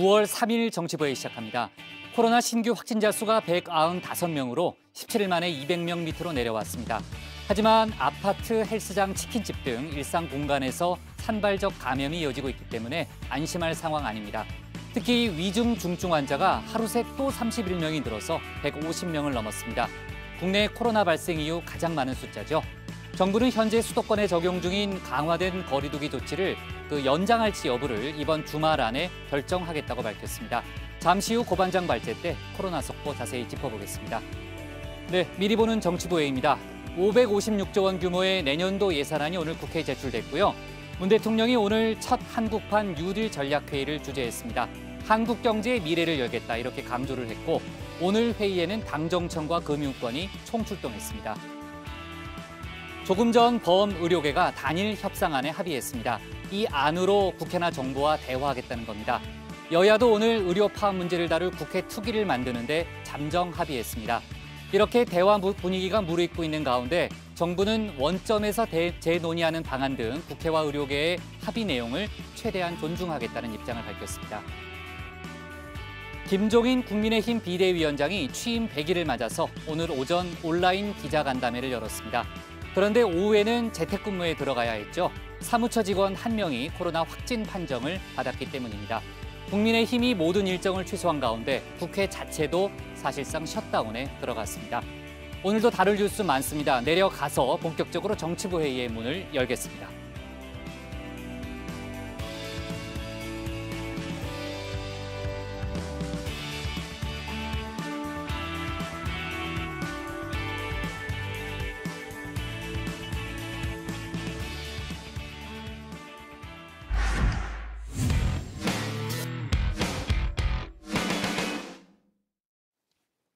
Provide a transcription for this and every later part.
9월 3일 정치부회 시작합니다. 코로나 신규 확진자 수가 195명으로 17일 만에 200명 밑으로 내려왔습니다. 하지만 아파트, 헬스장, 치킨집 등 일상 공간에서 산발적 감염이 이어지고 있기 때문에 안심할 상황 아닙니다. 특히 위중 중증 환자가 하루 새 또 31명이 늘어서 150명을 넘었습니다. 국내 코로나 발생 이후 가장 많은 숫자죠. 정부는 현재 수도권에 적용 중인 강화된 거리두기 조치를 연장할지 여부를 이번 주말 안에 결정하겠다고 밝혔습니다. 잠시 후 고반장 발제 때 코로나 속보 자세히 짚어보겠습니다. 네, 미리 보는 정치부회입니다. 556조 원 규모의 내년도 예산안이 오늘 국회에 제출됐고요. 문 대통령이 오늘 첫 한국판 뉴딜 전략회의를 주재했습니다. 한국 경제의 미래를 열겠다 이렇게 강조를 했고 오늘 회의에는 당정청과 금융권이 총출동했습니다. 조금 전 보험의료계가 단일 협상안에 합의했습니다. 이 안으로 국회나 정부와 대화하겠다는 겁니다. 여야도 오늘 의료 파업 문제를 다룰 국회 특위를 만드는데 잠정 합의했습니다. 이렇게 대화 분위기가 무르익고 있는 가운데 정부는 원점에서 재논의하는 방안 등 국회와 의료계의 합의 내용을 최대한 존중하겠다는 입장을 밝혔습니다. 김종인 국민의힘 비대위원장이 취임 100일을 맞아서 오늘 오전 온라인 기자간담회를 열었습니다. 그런데 오후에는 재택근무에 들어가야 했죠. 사무처 직원 1명이 코로나 확진 판정을 받았기 때문입니다. 국민의힘이 모든 일정을 취소한 가운데 국회 자체도 사실상 셧다운에 들어갔습니다. 오늘도 다룰 뉴스 많습니다. 내려가서 본격적으로 정치부회의의 문을 열겠습니다.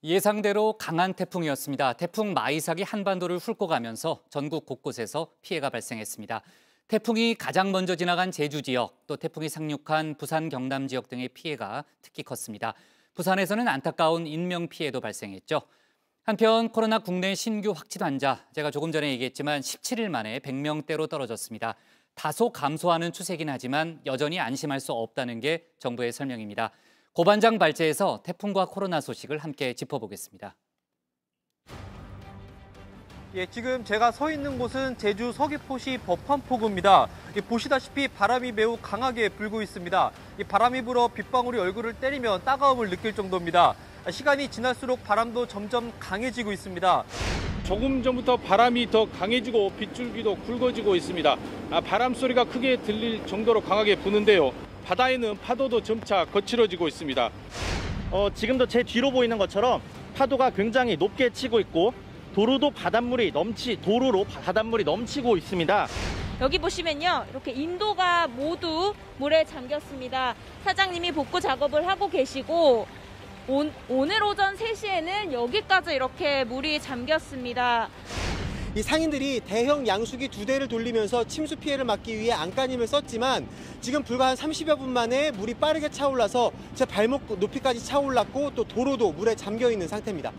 예상대로 강한 태풍이었습니다. 태풍 마이삭이 한반도를 훑고 가면서 전국 곳곳에서 피해가 발생했습니다. 태풍이 가장 먼저 지나간 제주 지역, 또 태풍이 상륙한 부산, 경남 지역 등의 피해가 특히 컸습니다. 부산에서는 안타까운 인명피해도 발생했죠. 한편 코로나 국내 신규 확진 환자, 제가 조금 전에 얘기했지만 17일 만에 100명대로 떨어졌습니다. 다소 감소하는 추세긴 하지만 여전히 안심할 수 없다는 게 정부의 설명입니다. 고반장 발제에서 태풍과 코로나 소식을 함께 짚어보겠습니다. 예, 지금 제가 서 있는 곳은 제주 서귀포시 법한포구입니다. 보시다시피 바람이 매우 강하게 불고 있습니다. 이 바람이 불어 빗방울이 얼굴을 때리면 따가움을 느낄 정도입니다. 시간이 지날수록 바람도 점점 강해지고 있습니다. 조금 전부터 바람이 더 강해지고 빗줄기도 굵어지고 있습니다. 바람 소리가 크게 들릴 정도로 강하게 부는데요. 바다에는 파도도 점차 거칠어지고 있습니다. 지금도 제 뒤로 보이는 것처럼 파도가 굉장히 높게 치고 있고 도로로 바닷물이 넘치고 있습니다. 여기 보시면요, 이렇게 인도가 모두 물에 잠겼습니다. 사장님이 복구 작업을 하고 계시고 오늘 오전 3시에는 여기까지 이렇게 물이 잠겼습니다. 이 상인들이 대형 양수기 2대를 돌리면서 침수 피해를 막기 위해 안간힘을 썼지만 지금 불과 한 30여 분 만에 물이 빠르게 차올라서 제 발목 높이까지 차올랐고 또 도로도 물에 잠겨 있는 상태입니다.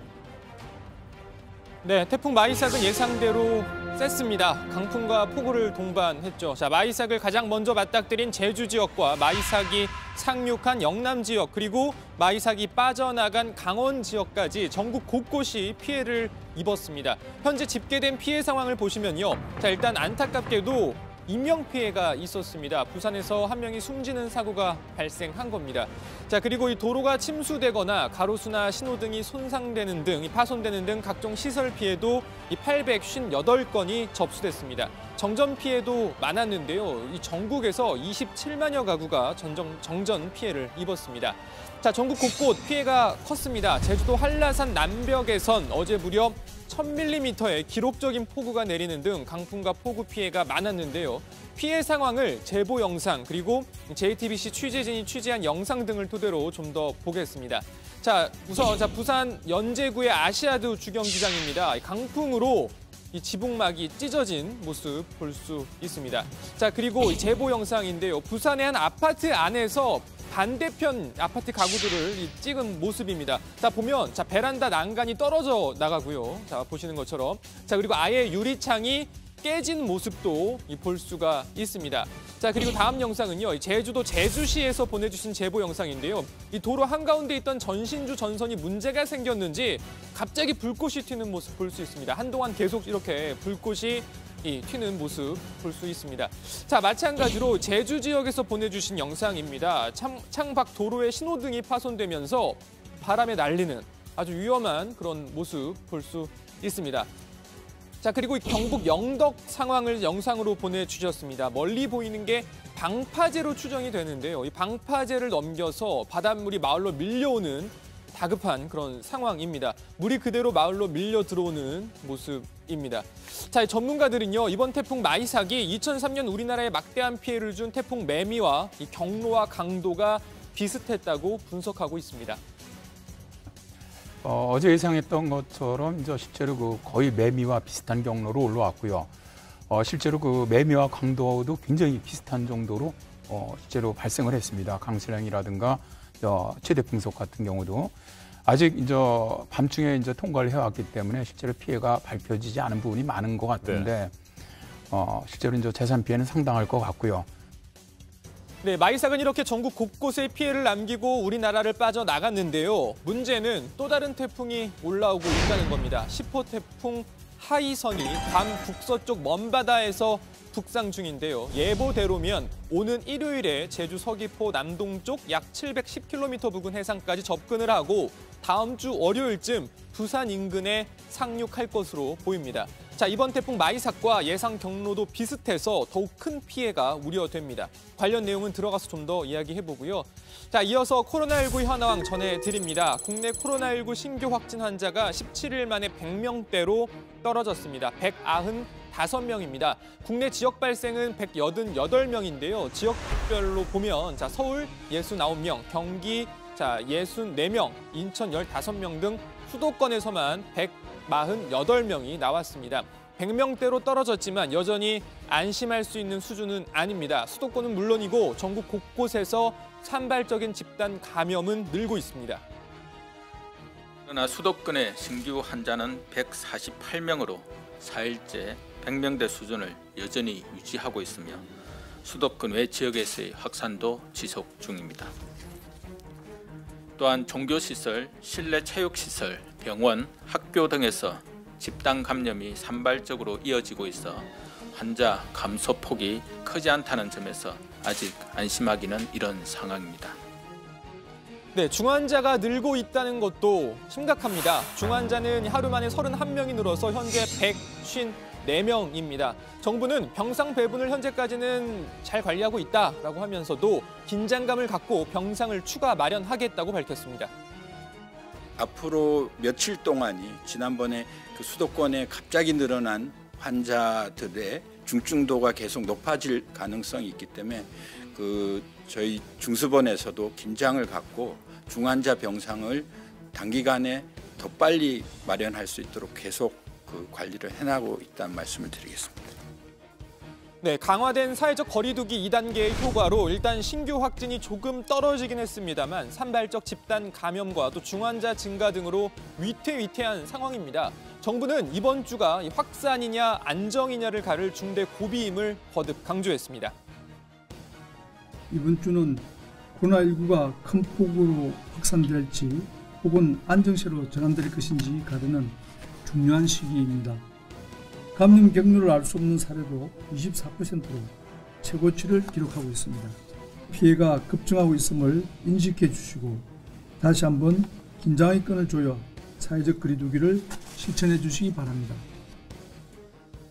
네, 태풍 마이삭은 예상대로 셌습니다. 강풍과 폭우를 동반했죠. 자, 마이삭을 가장 먼저 맞닥뜨린 제주 지역과 마이삭이 상륙한 영남 지역 그리고 마이삭이 빠져나간 강원 지역까지 전국 곳곳이 피해를 입었습니다. 현재 집계된 피해 상황을 보시면요. 자, 일단 안타깝게도 인명피해가 있었습니다. 부산에서 한 명이 숨지는 사고가 발생한 겁니다. 자, 그리고 이 도로가 침수되거나 가로수나 신호등이 손상되는 등, 파손되는 등 각종 시설 피해도 이 858건이 접수됐습니다. 정전 피해도 많았는데요. 이 전국에서 27만여 가구가 정전 피해를 입었습니다. 자, 전국 곳곳 피해가 컸습니다. 제주도 한라산 남벽에선 어제 무려 1000mm의 기록적인 폭우가 내리는 등 강풍과 폭우 피해가 많았는데요. 피해 상황을 제보 영상 그리고 JTBC 취재진이 취재한 영상 등을 토대로 좀 더 보겠습니다. 자, 우선 부산 연제구의 아시아드 주경기장입니다. 강풍으로 이 지붕막이 찢어진 모습 볼 수 있습니다. 자, 그리고 이 제보 영상인데요. 부산의 한 아파트 안에서 반대편 아파트 가구들을 찍은 모습입니다. 자, 보면 베란다 난간이 떨어져 나가고요. 자, 보시는 것처럼. 자, 그리고 아예 유리창이 깨진 모습도 볼 수가 있습니다. 자, 그리고 다음 영상은요. 제주도 제주시에서 보내주신 제보 영상인데요. 이 도로 한가운데 있던 전신주 전선이 문제가 생겼는지 갑자기 불꽃이 튀는 모습 볼 수 있습니다. 한동안 계속 이렇게 불꽃이 튀는 모습 볼 수 있습니다. 자, 마찬가지로 제주 지역에서 보내주신 영상입니다. 창밖 도로의 신호등이 파손되면서 바람에 날리는 아주 위험한 그런 모습 볼 수 있습니다. 자, 그리고 경북 영덕 상황을 영상으로 보내주셨습니다. 멀리 보이는 게 방파제로 추정이 되는데요. 이 방파제를 넘겨서 바닷물이 마을로 밀려오는 다급한 그런 상황입니다. 물이 그대로 마을로 밀려 들어오는 모습입니다. 자, 전문가들은요, 이번 태풍 마이삭이 2003년 우리나라에 막대한 피해를 준 태풍 매미와 이 경로와 강도가 비슷했다고 분석하고 있습니다. 어제 예상했던 것처럼 이제 실제로 거의 매미와 비슷한 경로로 올라왔고요. 실제로 매미와 강도도 굉장히 비슷한 정도로 실제로 발생을 했습니다. 강수량이라든가 최대 풍속 같은 경우도 아직 이제 밤중에 이제 통과를 해왔기 때문에 실제로 피해가 밝혀지지 않은 부분이 많은 것 같은데 실제로 이제 재산 피해는 상당할 것 같고요. 네, 마이삭은 이렇게 전국 곳곳에 피해를 남기고 우리나라를 빠져나갔는데요. 문제는 또 다른 태풍이 올라오고 있다는 겁니다. 10호 태풍 하이선이 괌 북서쪽 먼바다에서 북상 중인데요. 예보대로면 오는 일요일에 제주 서귀포 남동쪽 약 710km 부근 해상까지 접근을 하고 다음 주 월요일쯤 부산 인근에 상륙할 것으로 보입니다. 자, 이번 태풍 마이삭과 예상 경로도 비슷해서 더욱 큰 피해가 우려됩니다. 관련 내용은 들어가서 좀 더 이야기해보고요. 자, 이어서 코로나19 현황 전해드립니다. 국내 코로나19 신규 확진 환자가 17일 만에 100명대로 떨어졌습니다. 195명입니다. 국내 지역 발생은 188명인데요. 지역별로 보면 자, 서울 69명, 경기 64명, 인천 15명 등 수도권에서만 148명이 나왔습니다. 100명대로 떨어졌지만 여전히 안심할 수 있는 수준은 아닙니다. 수도권은 물론이고 전국 곳곳에서 산발적인 집단 감염은 늘고 있습니다. 그러나 수도권의 신규 환자는 148명으로 4일째 100명대 수준을 여전히 유지하고 있으며 수도권 외 지역에서의 확산도 지속 중입니다. 또한 종교시설, 실내 체육시설, 병원, 학교 등에서 집단 감염이 산발적으로 이어지고 있어 환자 감소폭이 크지 않다는 점에서 아직 안심하기는 이런 상황입니다. 네, 중환자가 늘고 있다는 것도 심각합니다. 중환자는 하루 만에 31명이 늘어서 현재 154명입니다. 정부는 병상 배분을 현재까지는 잘 관리하고 있다라고 하면서도 긴장감을 갖고 병상을 추가 마련하겠다고 밝혔습니다. 앞으로 며칠 동안이 지난번에 수도권에 갑자기 늘어난 환자들의 중증도가 계속 높아질 가능성이 있기 때문에 저희 중수본에서도 긴장을 갖고 중환자 병상을 단기간에 더 빨리 마련할 수 있도록 계속 관리를 해나가고 있다는 말씀을 드리겠습니다. 네, 강화된 사회적 거리두기 2단계의 효과로 일단 신규 확진이 조금 떨어지긴 했습니다만 산발적 집단 감염과 또 중환자 증가 등으로 위태위태한 상황입니다. 정부는 이번 주가 확산이냐 안정이냐를 가를 중대 고비임을 거듭 강조했습니다. 이번 주는 코로나19가 큰 폭으로 확산될지 혹은 안정세로 전환될 것인지 가르는 중요한 시기입니다. 감염 경로를 알 수 없는 사례도 24%로 최고치를 기록하고 있습니다. 피해가 급증하고 있음을 인식해 주시고 다시 한번 긴장의 끈을 조여 사회적 거리두기를 실천해 주시기 바랍니다.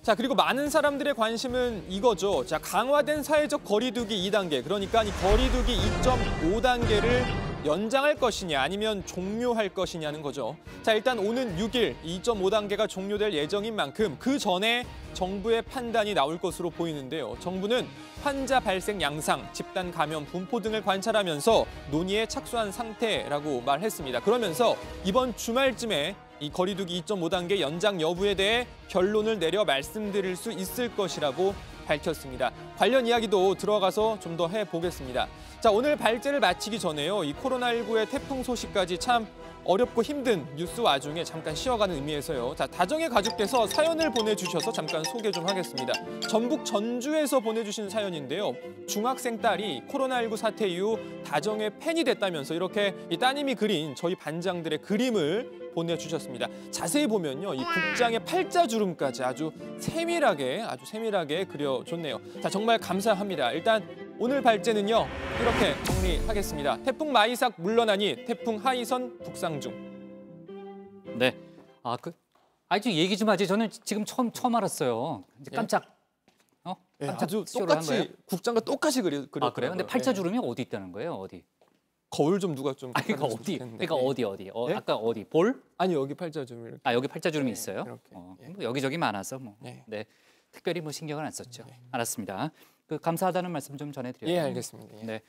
자, 그리고 많은 사람들의 관심은 이거죠. 자, 강화된 사회적 거리두기 2단계, 그러니까 이 거리두기 2.5단계를 연장할 것이냐 아니면 종료할 것이냐는 거죠. 자, 일단 오는 6일 2.5단계가 종료될 예정인 만큼 그 전에 정부의 판단이 나올 것으로 보이는데요. 정부는 환자 발생 양상, 집단 감염 분포 등을 관찰하면서 논의에 착수한 상태라고 말했습니다. 그러면서 이번 주말쯤에 이 거리두기 2.5단계 연장 여부에 대해 결론을 내려 말씀드릴 수 있을 것이라고 밝혔습니다. 관련 이야기도 들어가서 좀 더 해보겠습니다. 자, 오늘 발제를 마치기 전에요. 이 코로나19의 태풍 소식까지 참 어렵고 힘든 뉴스 와중에 잠깐 쉬어가는 의미에서요. 자, 다정의 가족께서 사연을 보내주셔서 잠깐 소개 좀 하겠습니다. 전북 전주에서 보내주신 사연인데요. 중학생 딸이 코로나19 사태 이후 다정의 팬이 됐다면서 이렇게 이 따님이 그린 저희 반장들의 그림을 보내주셨습니다. 자세히 보면요, 이 국장의 팔자주름까지 아주 세밀하게 그려줬네요. 자, 정말 감사합니다. 일단 오늘 발제는요, 이렇게 정리하겠습니다. 태풍 마이삭 물러나니 태풍 하이선 북상 중. 네. 아주 얘기 좀 하지. 저는 지금 처음 알았어요. 이제 깜짝. 예, 깜짝 아주 쇼를 한 거예요? 똑같이 국장과 똑같이 그렸더라고요. 아, 그래요? 근데 팔자주름이 어디 있다는 거예요? 어디? 거울 좀 누가 좀. 그러니까 어디? 그러니까 어디? 예? 아까 어디? 볼? 아니, 여기 팔자주름 이렇게. 여기 팔자주름이 네, 있어요? 이렇게. 뭐 여기저기 많아서 뭐. 네. 네. 특별히 뭐 신경은 안 썼죠. 알았습니다. 감사하다는 말씀 좀 전해드려요. 예, 알겠습니다. 예. 네.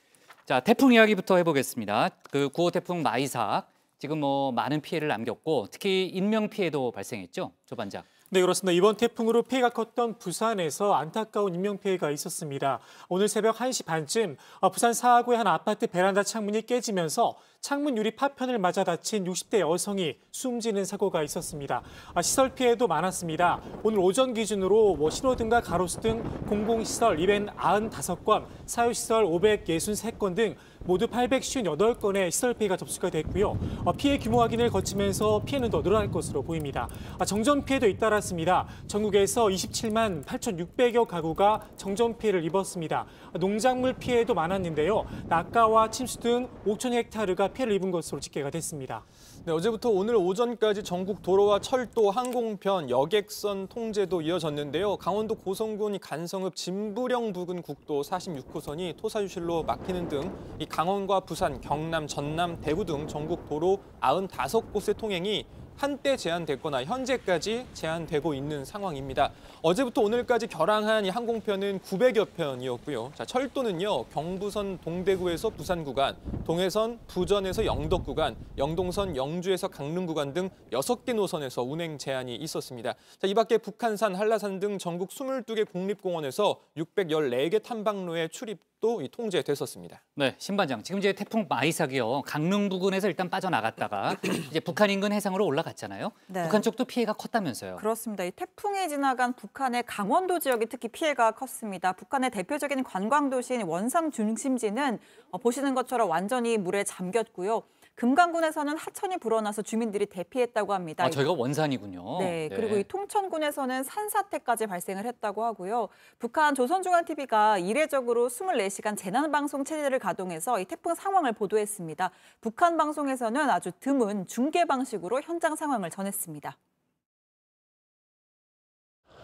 자, 태풍 이야기부터 해보겠습니다. 9호 태풍 마이삭 지금 뭐 많은 피해를 남겼고 특히 인명 피해도 발생했죠, 조 반장. 네, 그렇습니다. 이번 태풍으로 피해가 컸던 부산에서 안타까운 인명피해가 있었습니다. 오늘 새벽 1시 반쯤 부산 사하구의 한 아파트 베란다 창문이 깨지면서 창문 유리 파편을 맞아 다친 60대 여성이 숨지는 사고가 있었습니다. 시설 피해도 많았습니다. 오늘 오전 기준으로 신호등과 가로수 등 공공시설 295건, 사유시설 563건 등 모두 858건의 시설 피해가 접수가 됐고요. 피해 규모 확인을 거치면서 피해는 더 늘어날 것으로 보입니다. 정전 피해도 잇따랐습니다. 전국에서 27만 8,600여 가구가 정전 피해를 입었습니다. 농작물 피해도 많았는데요. 낙가와 침수 등 5천 헥타르가 피해를 입은 것으로 집계가 됐습니다. 네, 어제부터 오늘 오전까지 전국 도로와 철도, 항공편, 여객선 통제도 이어졌는데요. 강원도 고성군 간성읍 진부령 부근 국도 46호선이 토사유실로 막히는 등 이 강원과 부산, 경남, 전남, 대구 등 전국 도로 95곳의 통행이 한때 제한됐거나 현재까지 제한되고 있는 상황입니다. 어제부터 오늘까지 결항한 이 항공편은 900여 편이었고요. 자, 철도는요, 경부선 동대구에서 부산 구간, 동해선 부전에서 영덕 구간, 영동선 영주에서 강릉 구간 등 6개 노선에서 운행 제한이 있었습니다. 자, 이 밖에 북한산, 한라산 등 전국 22개 국립공원에서 614개 탐방로의 출입도 통제됐었습니다. 네, 신반장. 지금 이제 태풍 마이삭이요, 강릉 부근에서 일단 빠져나갔다가 이제 북한 인근 해상으로 올라갔잖아요. 네. 북한 쪽도 피해가 컸다면서요. 그렇습니다. 이 태풍이 지나간 북한의 강원도 지역이 특히 피해가 컸습니다. 북한의 대표적인 관광도시인 원산 중심지는 보시는 것처럼 완전히 물에 잠겼고요. 금강군에서는 하천이 불어나서 주민들이 대피했다고 합니다. 저희가 원산이군요. 네, 그리고 이 통천군에서는 산사태까지 발생을 했다고 하고요. 북한 조선중앙TV가 이례적으로 24시간 재난방송 체제를 가동해서 이 태풍 상황을 보도했습니다. 북한 방송에서는 아주 드문 중계 방식으로 현장 상황을 전했습니다.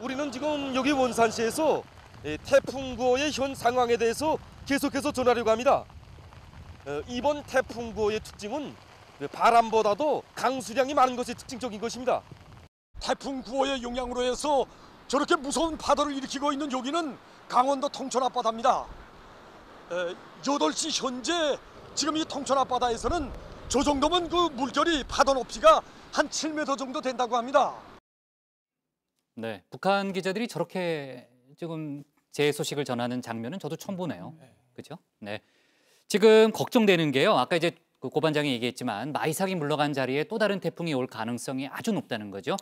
우리는 지금 여기 원산시에서 태풍 9호의 현 상황에 대해서 계속해서 전하려고 합니다. 이번 태풍 9호의 특징은 바람보다도 강수량이 많은 것이 특징적인 것입니다. 태풍 9호의 영향으로 해서 저렇게 무서운 파도를 일으키고 있는 여기는 강원도 통천 앞바다입니다. 8시 현재 지금 이 통천 앞바다에서는 저 정도면 그 물결이 파도 높이가 한 7m 정도 된다고 합니다. 네, 북한 기자들이 저렇게 지금 제 소식을 전하는 장면은 저도 처음 보네요. 그렇죠? 네. 지금 걱정되는 게요. 아까 이제 고 반장이 얘기했지만 마이삭이 물러간 자리에 또 다른 태풍이 올 가능성이 아주 높다는 거죠.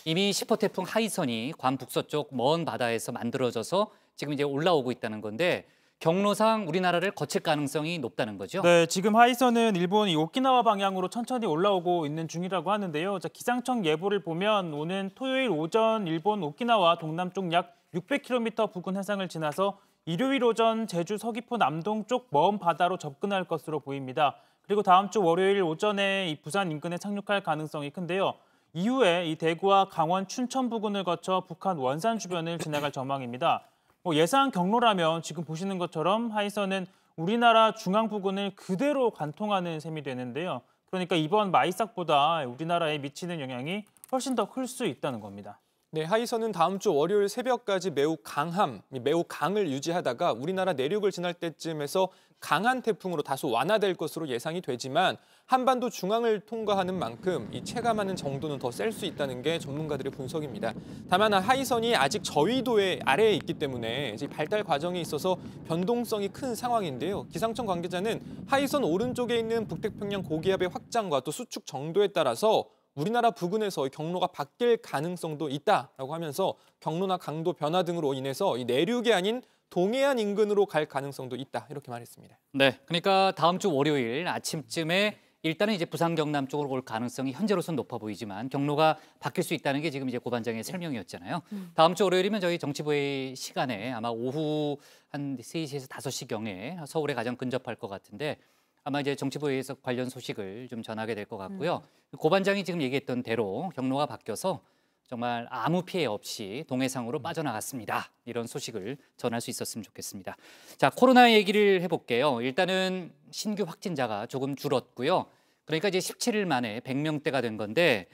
이미 10호 태풍 하이선이 괌 북서쪽 먼 바다에서 만들어져서 지금 이제 올라오고 있다는 건데 경로상 우리나라를 거칠 가능성이 높다는 거죠. 네, 지금 하이선은 일본 오키나와 방향으로 천천히 올라오고 있는 중이라고 하는데요. 자, 기상청 예보를 보면 오는 토요일 오전 일본 오키나와 동남쪽 약 600km 부근 해상을 지나서 일요일 오전 제주 서귀포 남동쪽 먼 바다로 접근할 것으로 보입니다. 그리고 다음 주 월요일 오전에 이 부산 인근에 착륙할 가능성이 큰데요. 이후에 이 대구와 강원, 춘천 부근을 거쳐 북한 원산 주변을 지나갈 전망입니다. 예상 경로라면 지금 보시는 것처럼 하이선은 우리나라 중앙 부근을 그대로 관통하는 셈이 되는데요. 그러니까 이번 마이삭보다 우리나라에 미치는 영향이 훨씬 더 클 수 있다는 겁니다. 네, 하이선은 다음 주 월요일 새벽까지 매우 강을 유지하다가 우리나라 내륙을 지날 때쯤에서 강한 태풍으로 다소 완화될 것으로 예상이 되지만 한반도 중앙을 통과하는 만큼 이 체감하는 정도는 더 셀 수 있다는 게 전문가들의 분석입니다. 다만 하이선이 아직 저위도의 아래에 있기 때문에 발달 과정에 있어서 변동성이 큰 상황인데요. 기상청 관계자는 하이선 오른쪽에 있는 북태평양 고기압의 확장과 또 수축 정도에 따라서 우리나라 부근에서 경로가 바뀔 가능성도 있다라고 하면서 경로나 강도 변화 등으로 인해서 이 내륙이 아닌 동해안 인근으로 갈 가능성도 있다 이렇게 말했습니다. 네, 그러니까 다음 주 월요일 아침쯤에 일단은 이제 부산 경남 쪽으로 올 가능성이 현재로서는 높아 보이지만 경로가 바뀔 수 있다는 게 지금 이제 고반장의 설명이었잖아요. 다음 주 월요일이면 저희 정치부의 시간에 아마 오후 한 3시에서 5시경에 서울에 가장 근접할 것 같은데 아마 이제 정치부에서 관련 소식을 좀 전하게 될 것 같고요. 고반장이 지금 얘기했던 대로 경로가 바뀌어서 정말 아무 피해 없이 동해상으로 빠져나갔습니다. 이런 소식을 전할 수 있었으면 좋겠습니다. 자, 코로나 얘기를 해볼게요. 일단은 신규 확진자가 조금 줄었고요. 그러니까 이제 17일 만에 100명대가 된 건데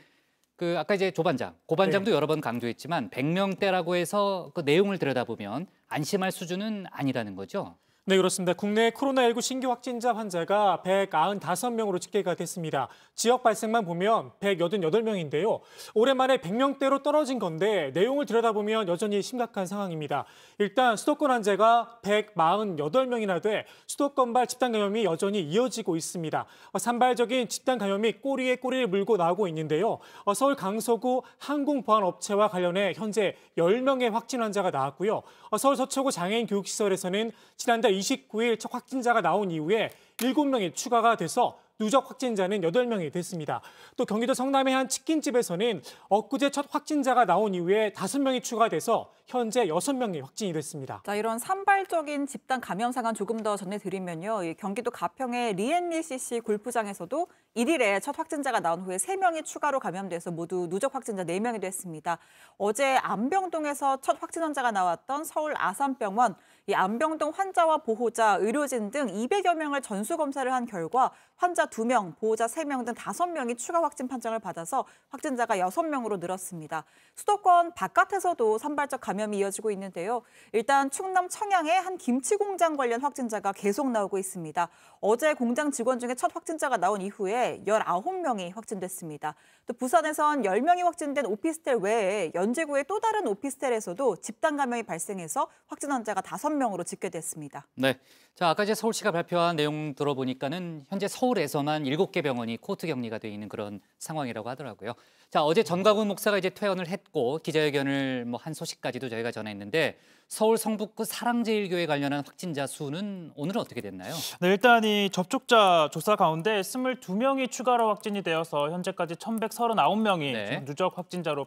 아까 이제 고반장도 여러 번 강조했지만 100명대라고 해서 그 내용을 들여다보면 안심할 수준은 아니라는 거죠. 네, 그렇습니다. 국내 코로나19 신규 확진자 환자가 195명으로 집계가 됐습니다. 지역 발생만 보면 188명인데요. 오랜만에 100명대로 떨어진 건데 내용을 들여다보면 여전히 심각한 상황입니다. 일단 수도권 환자가 148명이나 돼 수도권발 집단 감염이 여전히 이어지고 있습니다. 산발적인 집단 감염이 꼬리에 꼬리를 물고 나오고 있는데요. 서울 강서구 항공보안업체와 관련해 현재 10명의 확진 환자가 나왔고요. 서울 서초구 장애인 교육시설에서는 지난달 29일 첫 확진자가 나온 이후에 7명이 추가가 돼서 누적 확진자는 8명이 됐습니다. 또 경기도 성남의 한 치킨집에서는 엊그제 첫 확진자가 나온 이후에 5명이 추가돼서 현재 6명이 확진이 됐습니다. 자, 이런 산발적인 집단 감염 상황 조금 더 전해드리면요. 경기도 가평의 리앤리CC 골프장에서도 1일에 첫 확진자가 나온 후에 3명이 추가로 감염돼서 모두 누적 확진자 4명이 됐습니다. 어제 안병동에서 첫 확진 환자가 나왔던 서울 아산병원, 이 안병동 환자와 보호자, 의료진 등 200여 명을 전수검사를 한 결과 환자 2명, 보호자 3명 등 5명이 추가 확진 판정을 받아서 확진자가 6명으로 늘었습니다. 수도권 바깥에서도 산발적 감염이 이어지고 있는데요. 일단 충남 청양의 한 김치 공장 관련 확진자가 계속 나오고 있습니다. 어제 공장 직원 중에 첫 확진자가 나온 이후에 19명이 확진됐습니다. 또 부산에선 10명이 확진된 오피스텔 외에 연제구의 또 다른 오피스텔에서도 집단 감염이 발생해서 확진 환자가 5명으로 집계됐습니다. 네, 자 아까 이제 서울시가 발표한 내용 들어보니까는 현재 서울에서만 7개 병원이 코호트 격리가 돼 있는 그런 상황이라고 하더라고요. 자 어제 전광훈 목사가 이제 퇴원을 했고 기자회견을 한 소식까지도 저희가 전했는데 서울 성북구 사랑제일교회 관련한 확진자 수는 오늘은 어떻게 됐나요? 네, 일단 이 접촉자 조사 가운데 22명이 추가로 확진이 되어서 현재까지 1,139명이 누적 확진자로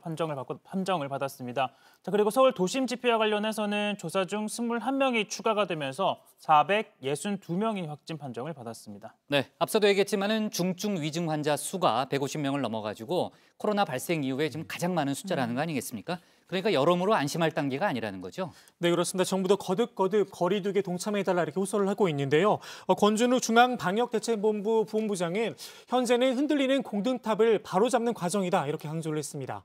판정을 받았습니다. 자, 그리고 서울 도심 집회와 관련해서는 조사 중 21명이 추가가 되면서 462명이 확진 판정을 받았습니다. 네, 앞서도 얘기했지만은 중증 위중 환자 수가 150명을 넘어가지고 코로나 발생 이후에 지금 가장 많은 숫자라는 거 아니겠습니까? 그러니까 여러모로 안심할 단계가 아니라는 거죠. 네, 그렇습니다. 정부도 거듭 거리 두기에 동참해달라 이렇게 호소를 하고 있는데요. 권준우 중앙방역대책본부 부본부장은 현재는 흔들리는 공든탑을 바로잡는 과정이다 이렇게 강조를 했습니다.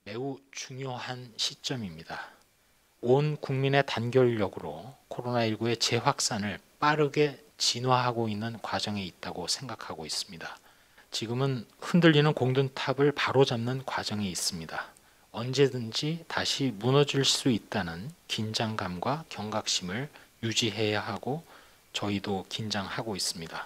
매우 중요한 시점입니다. 온 국민의 단결력으로 코로나19의 재확산을 빠르게 진화하고 있는 과정에 있다고 생각하고 있습니다. 지금은 흔들리는 공든탑을 바로잡는 과정에 있습니다. 언제든지 다시 무너질 수 있다는 긴장감과 경각심을 유지해야 하고 저희도 긴장하고 있습니다.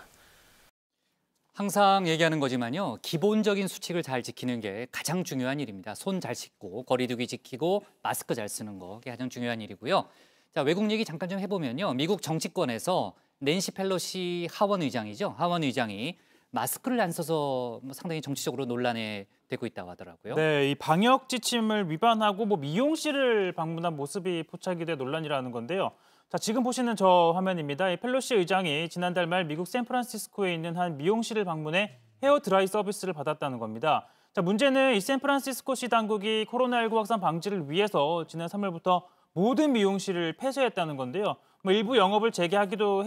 항상 얘기하는 거지만요. 기본적인 수칙을 잘 지키는 게 가장 중요한 일입니다. 손 잘 씻고 거리 두기 지키고 마스크 잘 쓰는 거 그게 가장 중요한 일이고요. 자, 외국 얘기 잠깐 좀 해보면요. 미국 정치권에서 낸시 펠로시 하원 의장이 마스크를 안 써서 상당히 정치적으로 논란에 되고 있다고 하더라고요. 네, 이 방역 지침을 위반하고 미용실을 방문한 모습이 포착이 돼 논란이라는 건데요. 자, 지금 보시는 저 화면입니다. 이 펠로시 의장이 지난달 말 미국 샌프란시스코에 있는 한 미용실을 방문해 헤어 드라이 서비스를 받았다는 겁니다. 자, 문제는 이 샌프란시스코시 당국이 코로나19 확산 방지를 위해서 지난 3월부터 모든 미용실을 폐쇄했다는 건데요. 일부 영업을 재개하도록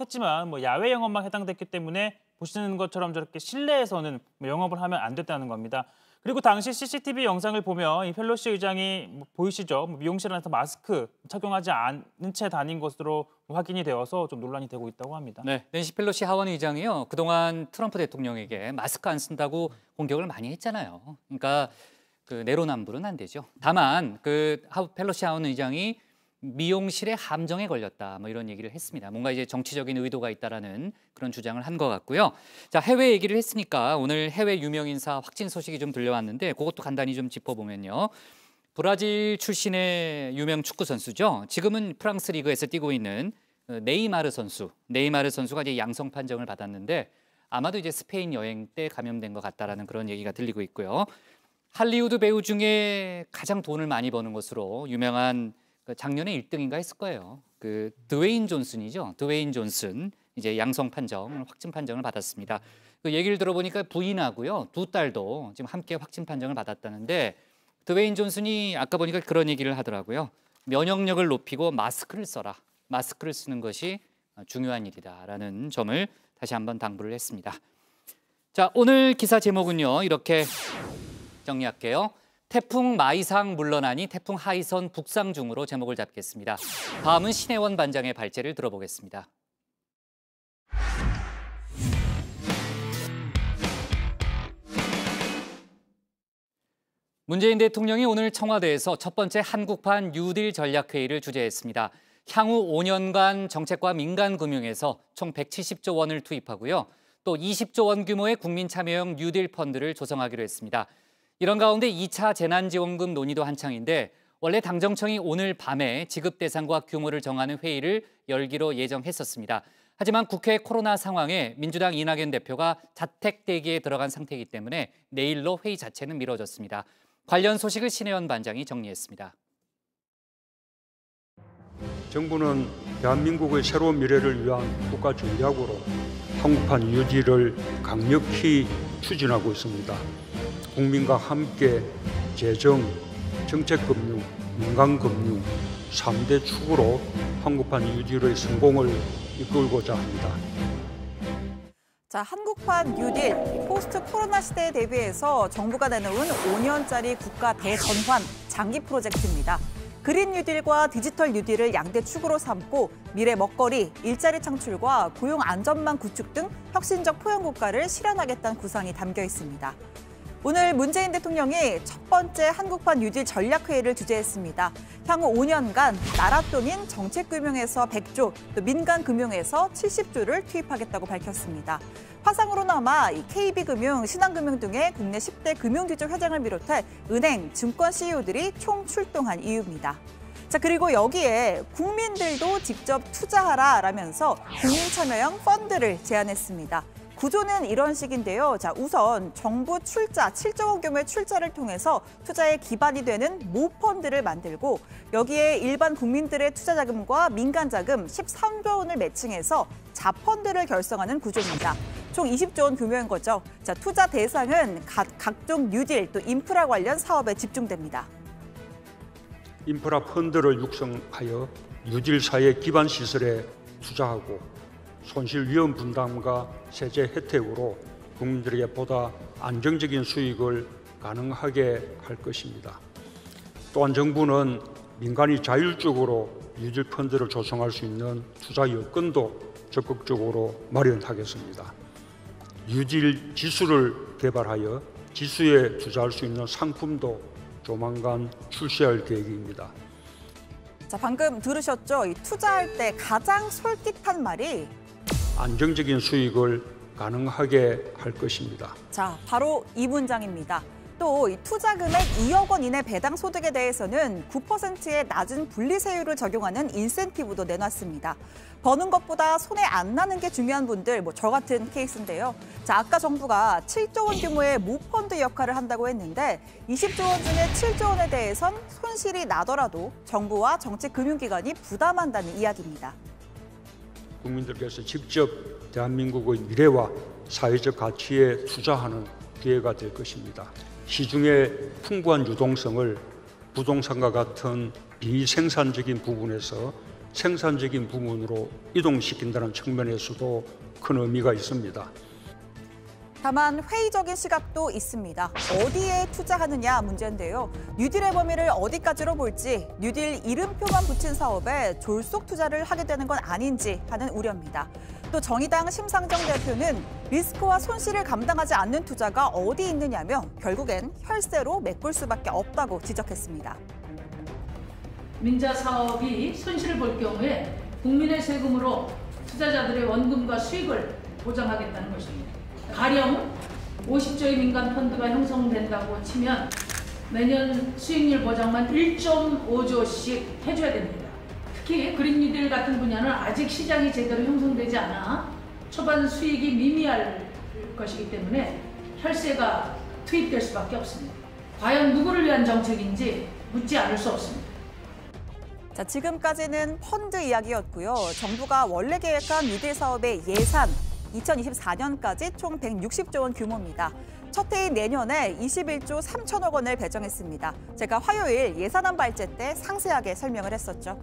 했지만 야외 영업만 해당됐기 때문에 보시는 것처럼 저렇게 실내에서는 영업을 하면 안 됐다는 겁니다. 그리고 당시 CCTV 영상을 보면 이 펠로시 의장이 보이시죠? 미용실 안에서 마스크 착용하지 않은 채 다닌 것으로 확인이 되어서 좀 논란이 되고 있다고 합니다. 네, 낸시 펠로시 하원 의장이요. 그동안 트럼프 대통령에게 마스크 안 쓴다고 공격을 많이 했잖아요. 그러니까 그 내로남불은 안 되죠. 다만 그 펠로시 하원 의장이 미용실의 함정에 걸렸다, 뭐 이런 얘기를 했습니다. 뭔가 이제 정치적인 의도가 있다라는 그런 주장을 한 것 같고요. 자, 해외 얘기를 했으니까 오늘 해외 유명 인사 확진 소식이 좀 들려왔는데 그것도 간단히 좀 짚어보면요. 브라질 출신의 유명 축구 선수죠. 지금은 프랑스 리그에서 뛰고 있는 네이마르 선수. 네이마르 선수가 이제 양성 판정을 받았는데 아마도 이제 스페인 여행 때 감염된 것 같다라는 그런 얘기가 들리고 있고요. 할리우드 배우 중에 가장 돈을 많이 버는 것으로 유명한 작년에 1등인가 했을 거예요. 그 드웨인 존슨이죠. 드웨인 존슨 이제 양성 판정, 확진 판정을 받았습니다. 그 얘기를 들어보니까 부인하고요, 두 딸도 지금 함께 확진 판정을 받았다는데 드웨인 존슨이 아까 보니까 그런 얘기를 하더라고요. 면역력을 높이고 마스크를 써라. 마스크를 쓰는 것이 중요한 일이다라는 점을 다시 한번 당부를 했습니다. 자, 오늘 기사 제목은요, 이렇게 정리할게요. 태풍 마이상 물러나니 태풍 하이선 북상 중으로 제목을 잡겠습니다. 다음은 신혜원 반장의 발제를 들어보겠습니다. 문재인 대통령이 오늘 청와대에서 첫 번째 한국판 뉴딜 전략회의를 주재했습니다. 향후 5년간 정책과 민간 금융에서 총 170조 원을 투입하고요. 또 20조 원 규모의 국민 참여형 뉴딜 펀드를 조성하기로 했습니다. 이런 가운데 2차 재난지원금 논의도 한창인데 원래 당정청이 오늘 밤에 지급 대상과 규모를 정하는 회의를 열기로 예정했었습니다. 하지만 국회 코로나 상황에 민주당 이낙연 대표가 자택 대기에 들어간 상태이기 때문에 내일로 회의 자체는 미뤄졌습니다. 관련 소식을 신혜원 반장이 정리했습니다. 정부는 대한민국의 새로운 미래를 위한 국가 전략으로 한국판 뉴딜을 강력히 추진하고 있습니다. 국민과 함께 재정, 정책금융, 민간금융 3대 축으로 한국판 뉴딜의 성공을 이끌고자 합니다. 자, 한국판 뉴딜, 포스트 코로나 시대에 대비해서 정부가 내놓은 5년짜리 국가 대전환 장기 프로젝트입니다. 그린 뉴딜과 디지털 뉴딜을 양대 축으로 삼고 미래 먹거리, 일자리 창출과 고용 안전망 구축 등 혁신적 포용 국가를 실현하겠다는 구상이 담겨 있습니다. 오늘 문재인 대통령이 첫 번째 한국판 뉴딜 전략회의를 주재했습니다. 향후 5년간 나라 돈인 정책금융에서 100조, 또 민간금융에서 70조를 투입하겠다고 밝혔습니다. 화상으로나마 KB금융, 신한금융 등의 국내 10대 금융규적 회장을 비롯해 은행, 증권 CEO들이 총 출동한 이유입니다. 자, 그리고 여기에 국민들도 직접 투자하라라면서 국민 참여형 펀드를 제안했습니다. 구조는 이런 식인데요. 자, 우선 정부 출자, 7조 원 규모의 출자를 통해서 투자의 기반이 되는 모펀드를 만들고 여기에 일반 국민들의 투자 자금과 민간 자금 13조 원을 매칭해서 자펀드를 결성하는 구조입니다. 총 20조 원 규모인 거죠. 자, 투자 대상은 각종 뉴딜, 또 인프라 관련 사업에 집중됩니다. 인프라 펀드를 육성하여 뉴딜 사회 기반 시설에 투자하고 손실 위험 분담과 세제 혜택으로 국민들에게 보다 안정적인 수익을 가능하게 할 것입니다. 또한 정부는 민간이 자율적으로 뉴딜 펀드를 조성할 수 있는 투자 여건도 적극적으로 마련하겠습니다. 뉴딜 지수를 개발하여 지수에 투자할 수 있는 상품도 조만간 출시할 계획입니다. 자, 방금 들으셨죠? 이 투자할 때 가장 솔깃한 말이 안정적인 수익을 가능하게 할 것입니다. 자, 바로 이 문장입니다. 또 이 투자 금액 2억 원 이내 배당 소득에 대해서는 9%의 낮은 분리세율을 적용하는 인센티브도 내놨습니다. 버는 것보다 손해 안 나는 게 중요한 분들, 저 같은 케이스인데요. 자, 아까 정부가 7조 원 규모의 모펀드 역할을 한다고 했는데 20조 원 중에 7조 원에 대해선 손실이 나더라도 정부와 정책금융기관이 부담한다는 이야기입니다. 국민들께서 직접 대한민국의 미래와 사회적 가치에 투자하는 기회가 될 것입니다. 시중의 풍부한 유동성을 부동산과 같은 비생산적인 부분에서 생산적인 부분으로 이동시킨다는 측면에서도 큰 의미가 있습니다. 다만 회의적인 시각도 있습니다. 어디에 투자하느냐 문제인데요. 뉴딜의 범위를 어디까지로 볼지, 뉴딜 이름표만 붙인 사업에 졸속 투자를 하게 되는 건 아닌지 하는 우려입니다. 또 정의당 심상정 대표는 리스크와 손실을 감당하지 않는 투자가 어디 있느냐며 결국엔 혈세로 메꿀 수밖에 없다고 지적했습니다. 민자 사업이 손실을 볼 경우에 국민의 세금으로 투자자들의 원금과 수익을 보장하겠다는 것입니다. 가령 50조의 민간 펀드가 형성된다고 치면 매년 수익률 보장만 1.5조씩 해줘야 됩니다. 특히 그린 뉴딜 같은 분야는 아직 시장이 제대로 형성되지 않아 초반 수익이 미미할 것이기 때문에 혈세가 투입될 수밖에 없습니다. 과연 누구를 위한 정책인지 묻지 않을 수 없습니다. 자, 지금까지는 펀드 이야기였고요. 정부가 원래 계획한 뉴딜 사업의 예산 2024년까지 총 160조 원 규모입니다. 첫 해인 내년에 21조 3천억 원을 배정했습니다. 제가 화요일 예산안 발제 때 상세하게 설명을 했었죠.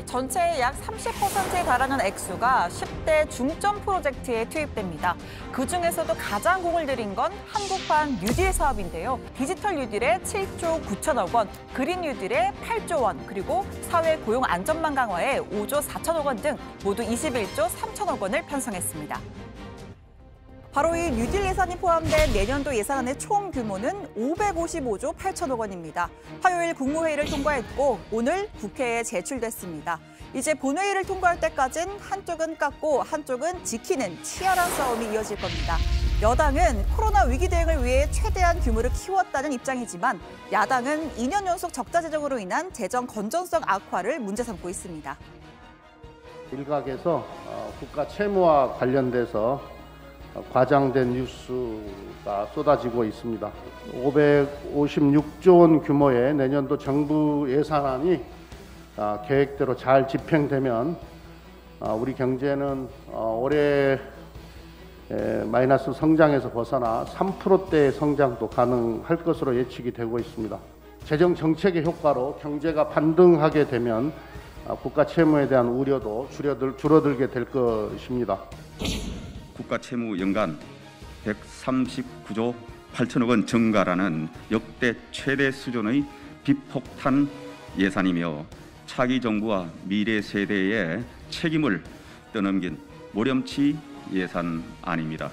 전체의 약 30%에 달하는 액수가 10대 중점 프로젝트에 투입됩니다. 그중에서도 가장 공을 들인 건 한국판 뉴딜 사업인데요. 디지털 뉴딜에 7조 9천억 원, 그린 뉴딜에 8조 원, 그리고 사회 고용 안전망 강화에 5조 4천억 원 등 모두 21조 3천억 원을 편성했습니다. 바로 이 뉴딜 예산이 포함된 내년도 예산안의 총 규모는 555조 8천억 원입니다. 화요일 국무회의를 통과했고 오늘 국회에 제출됐습니다. 이제 본회의를 통과할 때까진 한쪽은 깎고 한쪽은 지키는 치열한 싸움이 이어질 겁니다. 여당은 코로나 위기 대응을 위해 최대한 규모를 키웠다는 입장이지만 야당은 2년 연속 적자 재정으로 인한 재정 건전성 악화를 문제 삼고 있습니다. 일각에서 국가 채무와 관련돼서 과장된 뉴스가 쏟아지고 있습니다. 556조 원 규모의 내년도 정부 예산안이 계획대로 잘 집행되면 우리 경제는 올해 마이너스 성장에서 벗어나 3%대의 성장도 가능할 것으로 예측이 되고 있습니다. 재정 정책의 효과로 경제가 반등하게 되면 국가 채무에 대한 우려도 줄어들게 될 것입니다. 국가 채무 연간 139조 8천억 원 증가라는 역대 최대 수준의 비폭탄 예산이며 차기 정부와 미래 세대의 책임을 떠넘긴 모렴치 예산안입니다.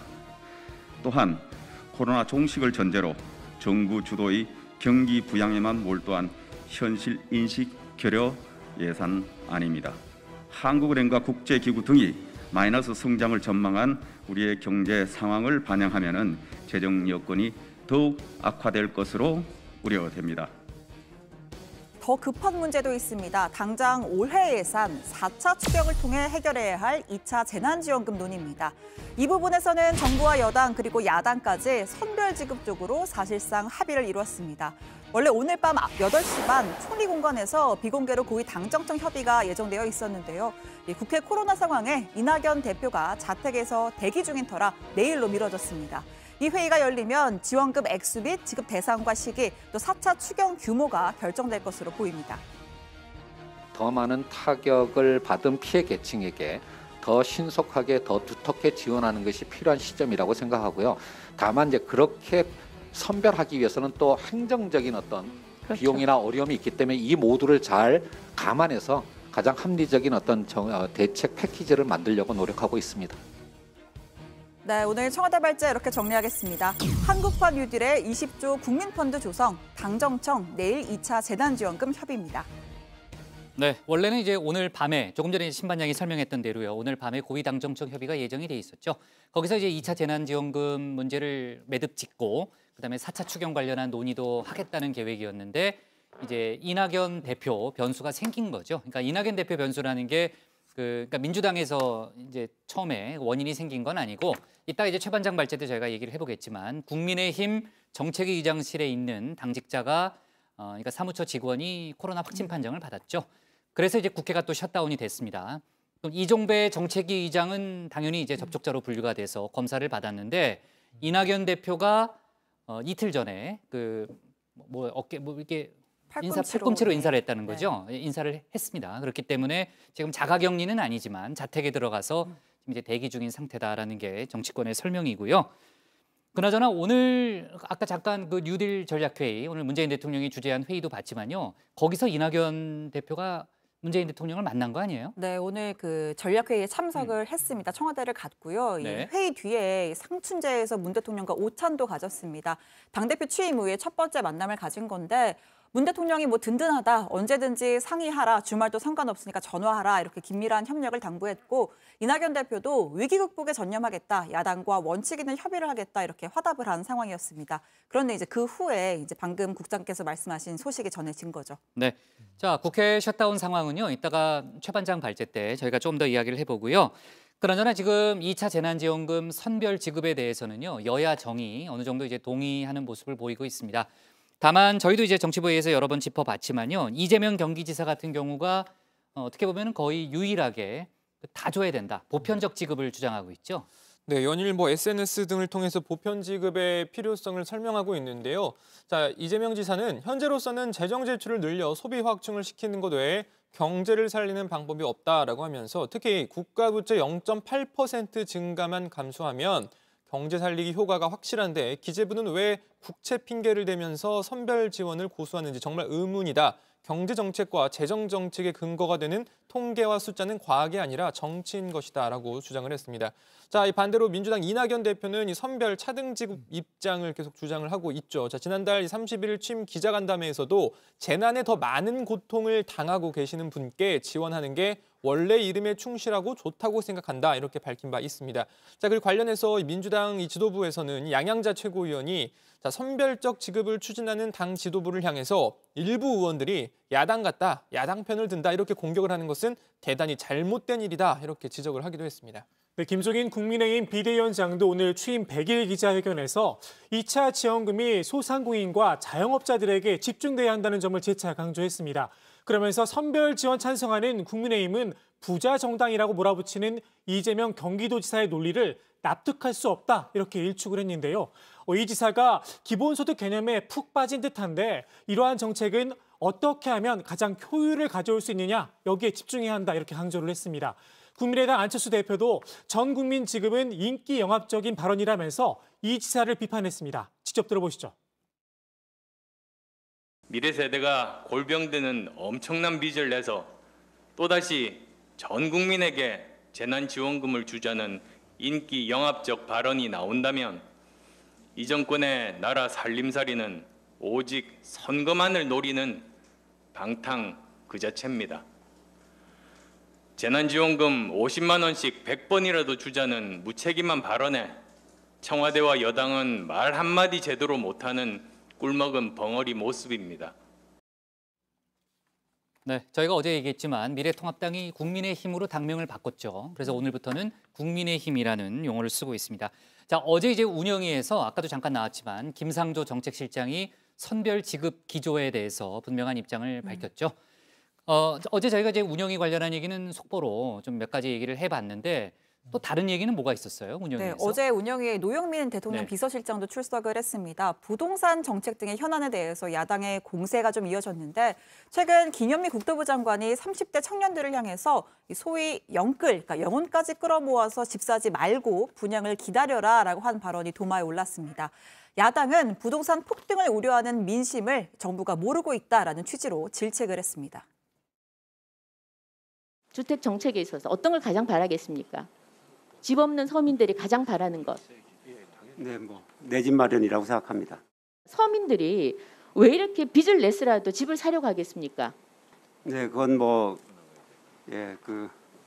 또한 코로나 종식을 전제로 정부 주도의 경기 부양에만 몰두한 현실 인식 결여 예산안입니다. 한국은행과 국제기구 등이 마이너스 성장을 전망한 우리의 경제 상황을 반영하면은 재정 여건이 더욱 악화될 것으로 우려됩니다. 더 급한 문제도 있습니다. 당장 올해 예산 4차 추경을 통해 해결해야 할 2차 재난지원금 논의입니다. 이 부분에서는 정부와 여당 그리고 야당까지 선별 지급 쪽으로 사실상 합의를 이루었습니다. 원래 오늘 밤 8시 반 총리공관에서 비공개로 고위 당정청 협의가 예정되어 있었는데요. 국회 코로나 상황에 이낙연 대표가 자택에서 대기 중인 터라 내일로 미뤄졌습니다. 이 회의가 열리면 지원금 액수 및 지급 대상과 시기, 또 4차 추경 규모가 결정될 것으로 보입니다. 더 많은 타격을 받은 피해 계층에게 더 신속하게, 더 두텁게 지원하는 것이 필요한 시점이라고 생각하고요. 다만 이제 그렇게 선별하기 위해서는 또 행정적인 어떤 그렇죠. 비용이나 어려움이 있기 때문에 이 모두를 잘 감안해서 가장 합리적인 어떤 대책 패키지를 만들려고 노력하고 있습니다. 네, 오늘 청와대 발제 이렇게 정리하겠습니다. 한국판 뉴딜의 20조 국민펀드 조성, 당정청 내일 2차 재난지원금 협의입니다. 네, 원래는 이제 오늘 밤에 조금 전에 신반장이 설명했던 대로요. 오늘 밤에 고위 당정청 협의가 예정이 돼 있었죠. 거기서 이제 2차 재난지원금 문제를 매듭 짓고 그다음에 4차 추경 관련한 논의도 하겠다는 계획이었는데 이제 이낙연 대표 변수가 생긴 거죠. 그러니까 이낙연 대표 변수라는 게 그러니까 민주당에서 이제 처음에 원인이 생긴 건 아니고 이따 이제 최반장 발제 때 저희가 얘기를 해보겠지만 국민의힘 정책위 의장실에 있는 당직자가 그러니까 사무처 직원이 코로나 확진 판정을 받았죠. 그래서 이제 국회가 또 셧다운이 됐습니다. 이종배 정책위 의장은 당연히 이제 접촉자로 분류가 돼서 검사를 받았는데 이낙연 대표가 이틀 전에 이렇게 팔꿈치로 인사를 했다는 거죠. 네. 인사를 했습니다. 그렇기 때문에 지금 자가격리는 아니지만 자택에 들어가서 지금 이제 대기 중인 상태다라는 게 정치권의 설명이고요. 그나저나 오늘 아까 잠깐 그 뉴딜 전략회의, 오늘 문재인 대통령이 주재한 회의도 봤지만요. 거기서 이낙연 대표가 문재인 대통령을 만난 거 아니에요? 네, 오늘 그 전략회의에 참석을 했습니다. 청와대를 갔고요. 네. 이 회의 뒤에 상춘제에서 문 대통령과 오찬도 가졌습니다. 당대표 취임 후에 첫 번째 만남을 가진 건데 문 대통령이 뭐 든든하다, 언제든지 상의하라, 주말도 상관없으니까 전화하라 이렇게 긴밀한 협력을 당부했고 이낙연 대표도 위기 극복에 전념하겠다, 야당과 원칙 있는 협의를 하겠다 이렇게 화답을 한 상황이었습니다. 그런데 이제 그 후에 이제 방금 국장께서 말씀하신 소식이 전해진 거죠. 네, 자 국회 셧다운 상황은요. 이따가 최 반장 발제 때 저희가 좀 더 이야기를 해보고요. 그러나 지금 2차 재난지원금 선별 지급에 대해서는요. 여야 정의 어느 정도 이제 동의하는 모습을 보이고 있습니다. 다만 저희도 이제 정치부에서 여러 번 짚어봤지만요. 이재명 경기지사 같은 경우가 어떻게 보면 거의 유일하게 다 줘야 된다. 보편적 지급을 주장하고 있죠. 네, 연일 SNS 등을 통해서 보편 지급의 필요성을 설명하고 있는데요. 자, 이재명 지사는 현재로서는 재정 제출을 늘려 소비 확충을 시키는 것 외에 경제를 살리는 방법이 없다라고 하면서 특히 국가부채 0.8% 증가만 감소하면 경제 살리기 효과가 확실한데 기재부는 왜 국채 핑계를 대면서 선별 지원을 고수하는지 정말 의문이다. 경제 정책과 재정 정책의 근거가 되는 통계와 숫자는 과학이 아니라 정치인 것이다라고 주장을 했습니다. 자, 이 반대로 민주당 이낙연 대표는 이 선별 차등 지급 입장을 계속 주장을 하고 있죠. 자, 지난달 31일 취임 기자간담회에서도 재난에 더 많은 고통을 당하고 계시는 분께 지원하는 게 원래 이름에 충실하고 좋다고 생각한다 이렇게 밝힌 바 있습니다. 자, 그리고 관련해서 민주당 이 지도부에서는 양양자 최고위원이 자, 선별적 지급을 추진하는 당 지도부를 향해서 일부 의원들이 야당 같다, 야당 편을 든다 이렇게 공격을 하는 것은 대단히 잘못된 일이다 이렇게 지적을 하기도 했습니다. 네, 김종인 국민의힘 비대위원장도 오늘 취임 100일 기자회견에서 2차 지원금이 소상공인과 자영업자들에게 집중돼야 한다는 점을 재차 강조했습니다. 그러면서 선별 지원 찬성하는 국민의힘은 부자 정당이라고 몰아붙이는 이재명 경기도지사의 논리를 납득할 수 없다 이렇게 일축을 했는데요. 이 지사가 기본소득 개념에 푹 빠진 듯한데 이러한 정책은 어떻게 하면 가장 효율을 가져올 수 있느냐 여기에 집중해야 한다 이렇게 강조를 했습니다. 국민의당 안철수 대표도 전 국민 지급은 인기 영합적인 발언이라면서 이 지사를 비판했습니다. 직접 들어보시죠. 미래 세대가 골병드는 엄청난 빚을 내서 또다시 전 국민에게 재난지원금을 주자는 인기 영합적 발언이 나온다면 이 정권의 나라 살림살이는 오직 선거만을 노리는 방탕 그 자체입니다. 재난지원금 50만 원씩 100번이라도 주자는 무책임한 발언에 청와대와 여당은 말 한마디 제대로 못하는 꿀먹은 벙어리 모습입니다. 네, 저희가 어제 얘기했지만 미래통합당이 국민의힘으로 당명을 바꿨죠. 그래서 오늘부터는 국민의힘이라는 용어를 쓰고 있습니다. 자, 어제 이제 운영위에서 아까도 잠깐 나왔지만 김상조 정책실장이 선별 지급 기조에 대해서 분명한 입장을 밝혔죠. 어제 저희가 이제 운영위 관련한 얘기는 속보로 좀 몇 가지 얘기를 해봤는데 또 다른 얘기는 뭐가 있었어요? 운영위에서? 네, 어제 운영위에 노영민 대통령 네. 비서실장도 출석을 했습니다. 부동산 정책 등의 현안에 대해서 야당의 공세가 좀 이어졌는데 최근 김현미 국토부 장관이 30대 청년들을 향해서 소위 영끌, 그러니까 영혼까지 끌어모아서 집 사지 말고 분양을 기다려라라고 한 발언이 도마에 올랐습니다. 야당은 부동산 폭등을 우려하는 민심을 정부가 모르고 있다라는 취지로 질책을 했습니다. 주택 정책에 있어서 어떤 걸 가장 바라겠습니까? 집 없는 서민들이 가장 바라는 것. 네, 내 집 마련이라고 생각합니다. 서민들이 왜 이렇게 빚을 냈으라도 집을 사려고 하겠습니까? 네, 그건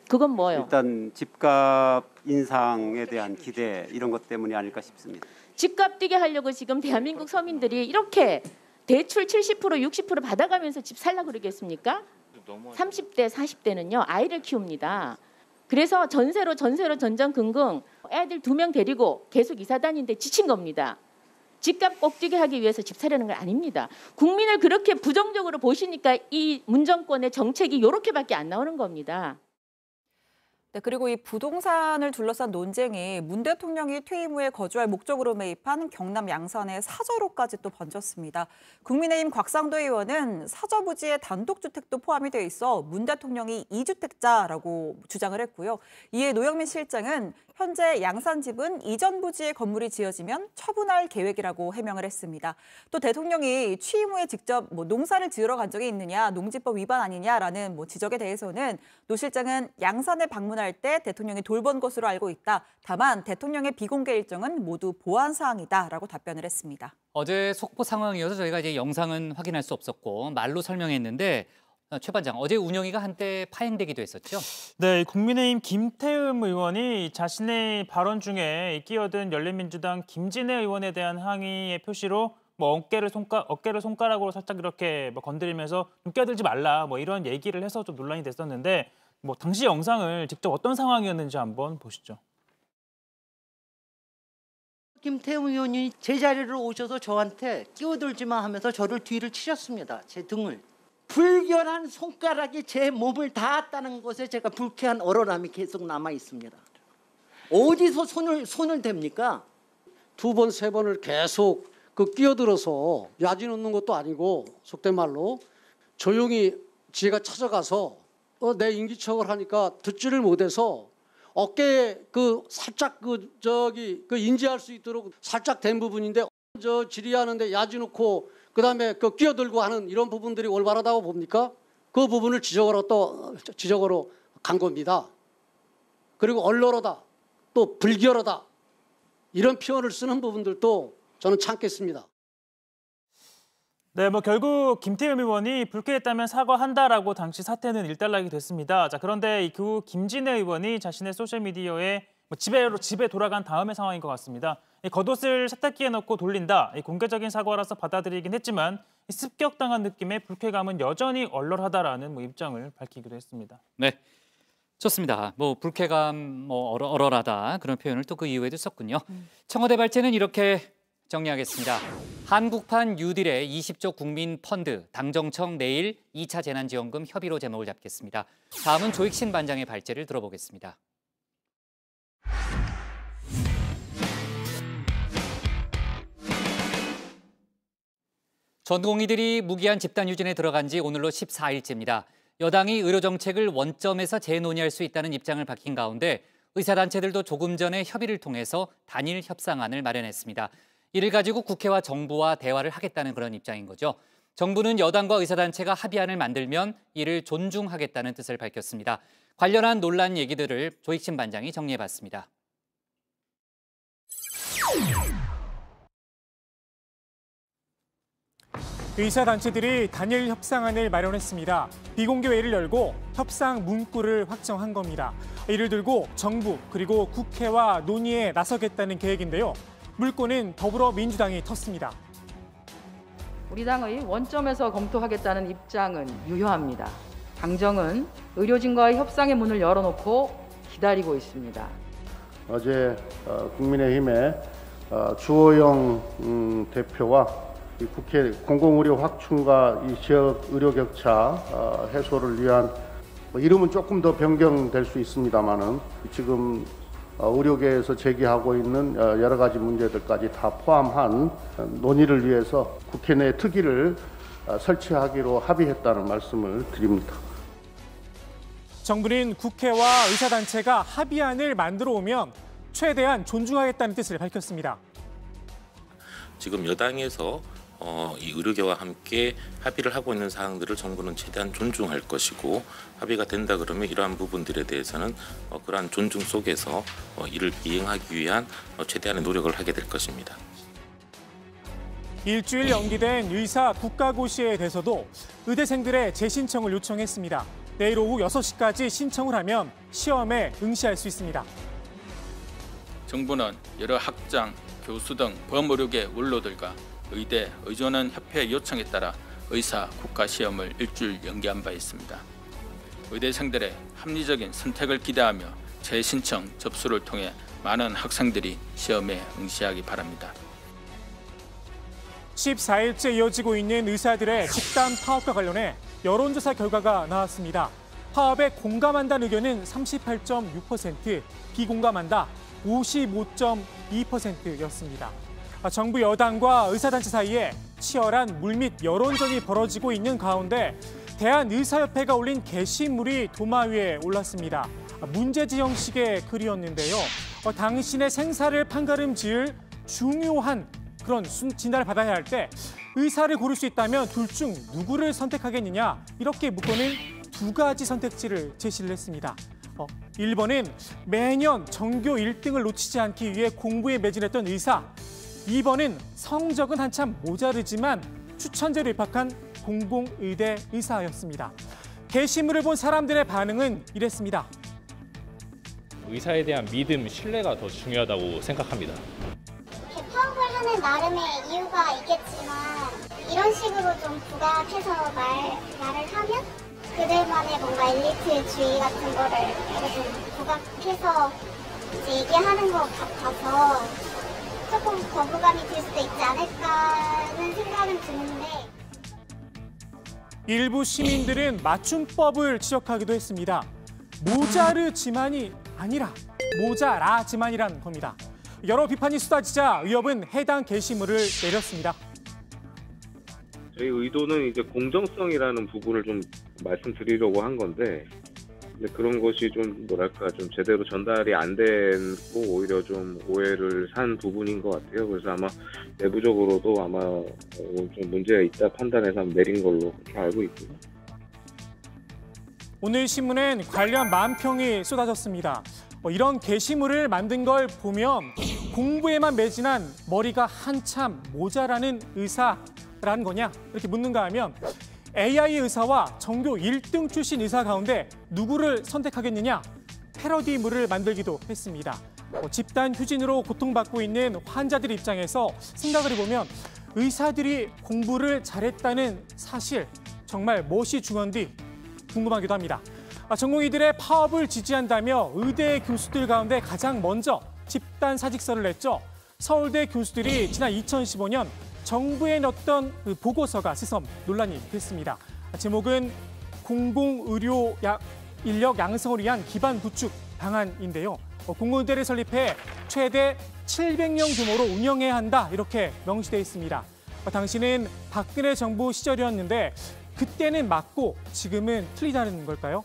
그건 뭐요? 일단 집값 인상에 대한 기대 이런 것 때문이 아닐까 싶습니다. 집값 뛰게 하려고 지금 대한민국 서민들이 이렇게 대출 70%, 60% 받아가면서 집 살려고 그러겠습니까? 30대, 40대는요 아이를 키웁니다. 그래서 전세로 전전긍긍 애들 2명 데리고 계속 이사 다니는데 지친 겁니다. 집값 꼭 뛰게 하기 위해서 집 사려는 건 아닙니다. 국민을 그렇게 부정적으로 보시니까 이 문정권의 정책이 이렇게밖에 안 나오는 겁니다. 네, 그리고 이 부동산을 둘러싼 논쟁이 문 대통령이 퇴임 후에 거주할 목적으로 매입한 경남 양산의 사저로까지 또 번졌습니다. 국민의힘 곽상도 의원은 사저 부지에 단독주택도 포함이 돼 있어 문 대통령이 2주택자라고 주장을 했고요. 이에 노영민 실장은 현재 양산집은 이전 부지에 건물이 지어지면 처분할 계획이라고 해명을 했습니다. 또 대통령이 취임 후에 직접 농사를 지으러 간 적이 있느냐, 농지법 위반 아니냐라는 지적에 대해서는 노 실장은 양산에 방문할 때 대통령이 돌본 것으로 알고 있다. 다만 대통령의 비공개 일정은 모두 보안 사항이다라고 답변을 했습니다. 어제 속보 상황이어서 저희가 이제 영상은 확인할 수 없었고 말로 설명했는데 최 반장, 어제 운영위가 한때 파행되기도 했었죠? 네, 국민의힘 김태흠 의원이 자신의 발언 중에 끼어든 열린민주당 김진애 의원에 대한 항의의 표시로 어깨를 손가락으로 살짝 이렇게 건드리면서 좀 끼어들지 말라 이런 얘기를 해서 좀 논란이 됐었는데 당시 영상을 직접 어떤 상황이었는지 한번 보시죠. 김태흠 의원이 제 자리로 오셔서 저한테 끼어들지마 하면서 저를 뒤를 치셨습니다. 제 등을. 불결한 손가락이 제 몸을 닿았다는 것에 제가 불쾌한 얼얼함이 계속 남아 있습니다. 어디서 손을 댑니까? 두 번, 세 번을 계속 끼어들어서 야지 놓는 것도 아니고 속된 말로 조용히 지가 찾아가서 내 인기척을 하니까 듣지를 못해서 어깨에 살짝 인지할 수 있도록 살짝 된 부분인데 질의하는데 야지 놓고 그다음에 끼어들고 하는 이런 부분들이 올바르다고 봅니까? 그 부분을 지적으로 간 겁니다. 그리고 얼얼하다, 또 불결하다 이런 표현을 쓰는 부분들도 저는 참겠습니다. 네, 결국 김태흠 의원이 불쾌했다면 사과한다라고 당시 사태는 일단락이 됐습니다. 자, 그런데 그 김진애 의원이 자신의 소셜미디어에 집에 돌아간 다음의 상황인 것 같습니다. 겉옷을 세탁기에 넣고 돌린다. 공개적인 사과라서 받아들이긴 했지만 습격당한 느낌의 불쾌감은 여전히 얼얼하다라는 입장을 밝히기도 했습니다. 네, 좋습니다. 불쾌감, 얼얼하다 그런 표현을 또 그 이후에도 썼군요. 청와대 발제는 이렇게 정리하겠습니다. 한국판 뉴딜의 20조 국민 펀드, 당정청 내일 2차 재난지원금 협의로 제목을 잡겠습니다. 다음은 조익신 반장의 발제를 들어보겠습니다. 전공의들이 무기한 집단 휴진에 들어간 지 오늘로 14일째입니다. 여당이 의료정책을 원점에서 재논의할 수 있다는 입장을 밝힌 가운데 의사단체들도 조금 전에 협의를 통해서 단일 협상안을 마련했습니다. 이를 가지고 국회와 정부와 대화를 하겠다는 그런 입장인 거죠. 정부는 여당과 의사단체가 합의안을 만들면 이를 존중하겠다는 뜻을 밝혔습니다. 관련한 논란 얘기들을 조익신 반장이 정리해봤습니다. 의사단체들이 단일 협상안을 마련했습니다. 비공개 회의를 열고 협상 문구를 확정한 겁니다. 이를 들고 정부 그리고 국회와 논의에 나서겠다는 계획인데요. 물꼬는 더불어민주당이 텄습니다. 우리 당의 원점에서 검토하겠다는 입장은 유효합니다. 당정은 의료진과의 협상의 문을 열어놓고 기다리고 있습니다. 어제 국민의힘의 주호영 대표와 국회 공공의료 확충과 이 지역 의료 격차 해소를 위한 이름은 조금 더 변경될 수 있습니다만은 지금 의료계에서 제기하고 있는 여러 가지 문제들까지 다 포함한 논의를 위해서 국회 내 특위를 설치하기로 합의했다는 말씀을 드립니다. 정부는 국회와 의사단체가 합의안을 만들어 오면 최대한 존중하겠다는 뜻을 밝혔습니다. 지금 여당에서 이 의료계와 함께 합의를 하고 있는 사항들을 정부는 최대한 존중할 것이고 합의가 된다 그러면 이러한 부분들에 대해서는 그러한 존중 속에서 이를 이행하기 위한 최대한의 노력을 하게 될 것입니다. 일주일 연기된 의사 국가고시에 대해서도 의대생들의 재신청을 요청했습니다. 내일 오후 6시까지 신청을 하면 시험에 응시할 수 있습니다. 정부는 여러 학장, 교수 등 범의료계 원로들과 의대, 의료전 협회 요청에 따라 의사 국가시험을 일주일 연기한 바 있습니다. 의대생들의 합리적인 선택을 기대하며 재신청 접수를 통해 많은 학생들이 시험에 응시하기 바랍니다. 14일째 이어지고 있는 의사들의 집단 파업과 관련해 여론조사 결과가 나왔습니다. 파업에 공감한다는 의견은 38.6%, 비공감한다 55.2%였습니다. 정부 여당과 의사단체 사이에 치열한 물밑 여론전이 벌어지고 있는 가운데 대한의사협회가 올린 게시물이 도마 위에 올랐습니다. 문제지 형식의 글이었는데요. 당신의 생사를 판가름지을 중요한 그런 진단을 받아야 할 때 의사를 고를 수 있다면 둘 중 누구를 선택하겠느냐 이렇게 묻고는 두 가지 선택지를 제시를 했습니다. 1번은 매년 전교 1등을 놓치지 않기 위해 공부에 매진했던 의사. 2번은 성적은 한참 모자르지만 추천제로 입학한 공공의대 의사였습니다. 게시물을 본 사람들의 반응은 이랬습니다. 의사에 대한 믿음, 신뢰가 더 중요하다고 생각합니다. 파업을 하는 나름의 이유가 있겠지만 이런 식으로 좀 부각해서 말을 하면 그들만의 뭔가 엘리트주의 같은 거를 좀 부각해서 이제 얘기하는 것 같아서 조금 거부감이 들 수도 있지 않을까는 생각은 드는데 일부 시민들은 맞춤법을 지적하기도 했습니다. 모자르지만이 아니라 모자라지만이란 겁니다. 여러 비판이 쏟아지자 의협은 해당 게시물을 내렸습니다. 저희 의도는 이제 공정성이라는 부분을 좀 말씀드리려고 한 건데 그런 것이 좀 뭐랄까 좀 제대로 전달이 안 되고 오히려 좀 오해를 산 부분인 것 같아요. 그래서 아마 내부적으로도 아마 좀 문제가 있다 판단해서 내린 걸로 그렇게 알고 있고요. 오늘 신문엔 관련 만평이 쏟아졌습니다. 이런 게시물을 만든 걸 보면 공부에만 매진한 머리가 한참 모자라는 의사라는 거냐 이렇게 묻는가 하면 AI 의사와 전교 1등 출신 의사 가운데 누구를 선택하겠느냐 패러디물을 만들기도 했습니다. 집단 휴진으로 고통받고 있는 환자들 입장에서 생각을 해보면 의사들이 공부를 잘했다는 사실 정말 무엇이 중요한지 궁금하기도 합니다. 전공의들의 파업을 지지한다며 의대 교수들 가운데 가장 먼저 집단 사직서를 냈죠. 서울대 교수들이 지난 2015년 정부에 넣었던 보고서가 새삼 논란이 됐습니다. 제목은 공공의료 인력 양성을 위한 기반 구축 방안인데요. 공공의대를 설립해 최대 700명 규모로 운영해야 한다 이렇게 명시되어 있습니다. 당시는 박근혜 정부 시절이었는데 그때는 맞고 지금은 틀리다는 걸까요?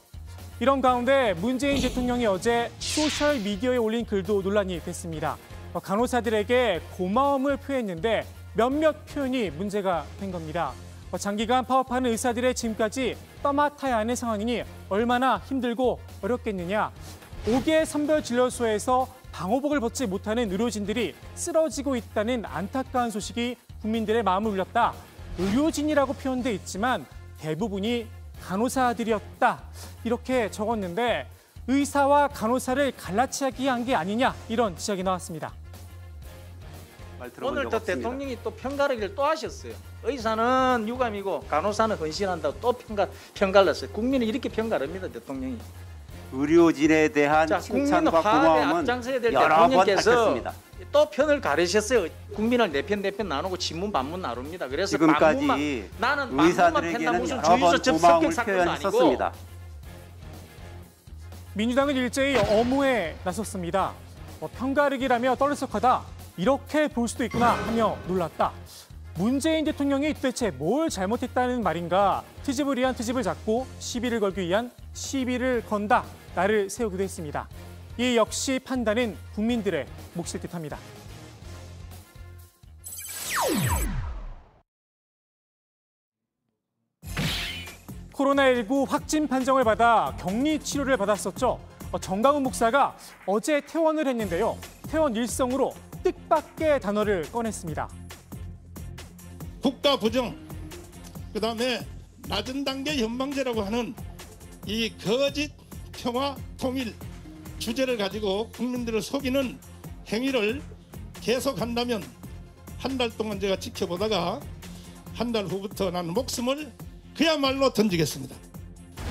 이런 가운데 문재인 대통령이 어제 소셜미디어에 올린 글도 논란이 됐습니다. 간호사들에게 고마움을 표했는데 몇몇 표현이 문제가 된 겁니다. 장기간 파업하는 의사들의 지금까지 떠맡아야 하는 상황이니 얼마나 힘들고 어렵겠느냐. 5개 선별진료소에서 방호복을 벗지 못하는 의료진들이 쓰러지고 있다는 안타까운 소식이 국민들의 마음을 울렸다. 의료진이라고 표현돼 있지만 대부분이 간호사들이었다. 이렇게 적었는데 의사와 간호사를 갈라치기 한 게 아니냐 이런 지적이 나왔습니다. 오늘 또 대통령이 또 편가르기를 또 하셨어요. 의사는 유감이고 간호사는 헌신한다고 또 편갈랐어요. 국민은 이렇게 편가릅니다, 대통령이. 의료진에 대한 칭찬과 고마움은 여러 번 밝혔습니다. 또 편을 가르셨어요. 국민을 내 편 나누고 진문 반문 나눕니다. 그래서 지금까지 의사들에게는 여러 번 고마움을 표현했었습니다. 민주당은 일제히 엄호에 나섰습니다. 편가르기라며 떠들썩하다. 이렇게 볼 수도 있구나 하며 놀랐다. 문재인 대통령이 도대체 뭘 잘못했다는 말인가. 트집을 위한 트집을 잡고 시비를 걸기 위한 시비를 건다. 나를 세우기도 했습니다. 이 역시 판단은 국민들의 몫일 듯합니다. 코로나19 확진 판정을 받아 격리 치료를 받았었죠. 정강훈 목사가 어제 퇴원을 했는데요. 퇴원 일성으로 뜻밖의 단어를 꺼냈습니다. 국가 부정, 그다음에 낮은 단계 연방제라고 하는 이 거짓 평화 통일 주제를 가지고 국민들을 속이는 행위를 계속한다면 한 달 동안 제가 지켜보다가 한 달 후부터 나는 목숨을 그야말로 던지겠습니다.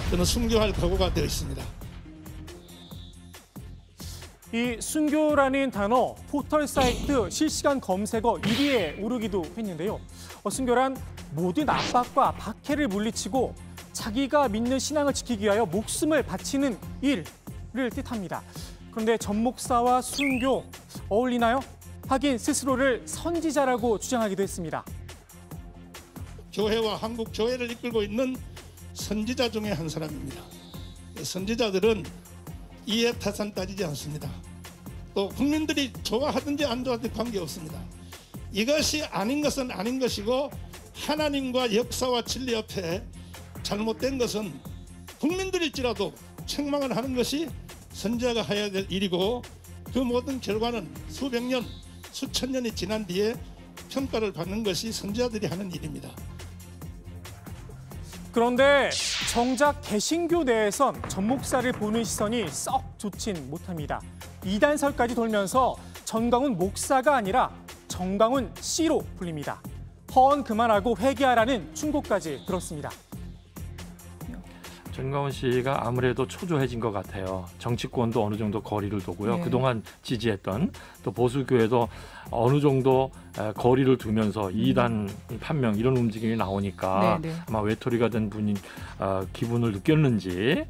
저는 순교할 각오가 되어 있습니다. 이 순교라는 단어 포털 사이트 실시간 검색어 1위에 오르기도 했는데요. 순교란 모든 압박과 박해를 물리치고 자기가 믿는 신앙을 지키기 위하여 목숨을 바치는 일을 뜻합니다. 그런데 전 목사와 순교 어울리나요? 하긴 스스로를 선지자라고 주장하기도 했습니다. 교회와 한국 교회를 이끌고 있는 선지자 중에 한 사람입니다. 선지자들은 이해 타산 따지지 않습니다. 또 국민들이 좋아하든지 안 좋아하든지 관계없습니다. 이것이 아닌 것은 아닌 것이고 하나님과 역사와 진리 옆에 잘못된 것은 국민들일지라도 책망을 하는 것이 선지자가 해야 될 일이고 그 모든 결과는 수백 년, 수천 년이 지난 뒤에 평가를 받는 것이 선지자들이 하는 일입니다. 그런데 정작 개신교 내에선 전 목사를 보는 시선이 썩 좋진 못합니다. 이단설까지 돌면서 전광훈 목사가 아니라 정광훈 씨로 불립니다. 허언 그만하고 회개하라는 충고까지 들었습니다. 전광훈 씨가 아무래도 초조해진 것 같아요. 정치권도 어느 정도 거리를 두고요. 네. 그동안 지지했던 또 보수교회도 어느 정도 거리를 두면서 이단 판명 이런 움직임이 나오니까 네, 네. 아마 외톨이가 된 분이 기분을 느꼈는지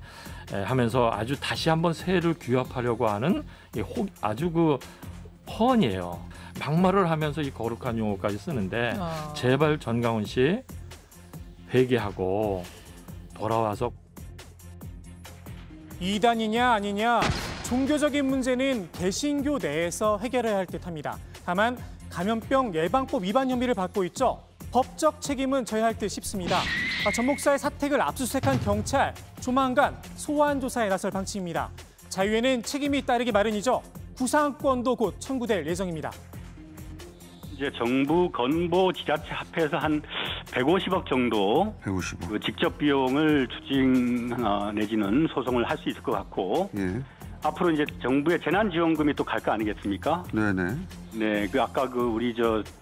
하면서 아주 다시 한번 새해를 규합하려고 하는 아주 그 허언이에요. 막말을 하면서 이 거룩한 용어까지 쓰는데 제발 전광훈 씨 회개하고 돌아와서 이단이냐 아니냐 종교적인 문제는 개신교 내에서 해결해야 할 듯합니다. 다만 감염병 예방법 위반 혐의를 받고 있죠. 법적 책임은 져야 할 듯 싶습니다. 전 목사의 사택을 압수수색한 경찰 조만간 소환 조사에 나설 방침입니다. 자유에는 책임이 따르기 마련이죠. 구상권도 곧 청구될 예정입니다. 이제 정부 건보 지자체 합해서 한 150억 정도 그 직접 비용을 추징 내지는 소송을 할 수 있을 것 같고 앞으로 이제 정부의 재난지원금이 또 갈 거 아니겠습니까? 네네. 네, 그 아까 그 우리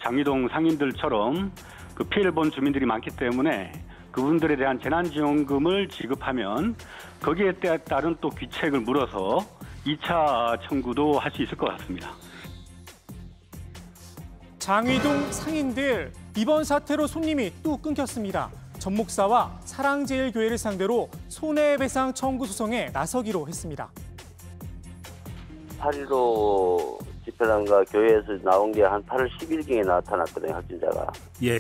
장미동 상인들처럼 그 피해를 본 주민들이 많기 때문에 그분들에 대한 재난지원금을 지급하면 거기에 따른 또 귀책을 물어서 2차 청구도 할 수 있을 것 같습니다. 장위동 상인들 이번 사태로 손님이 또 끊겼습니다. 전 목사와 사랑제일교회를 상대로 손해배상 청구 소송에 나서기로 했습니다. 8.15 집회단과 교회에서 나온 게 한 8월 10일경에 나타났거든요, 확진자가. 예.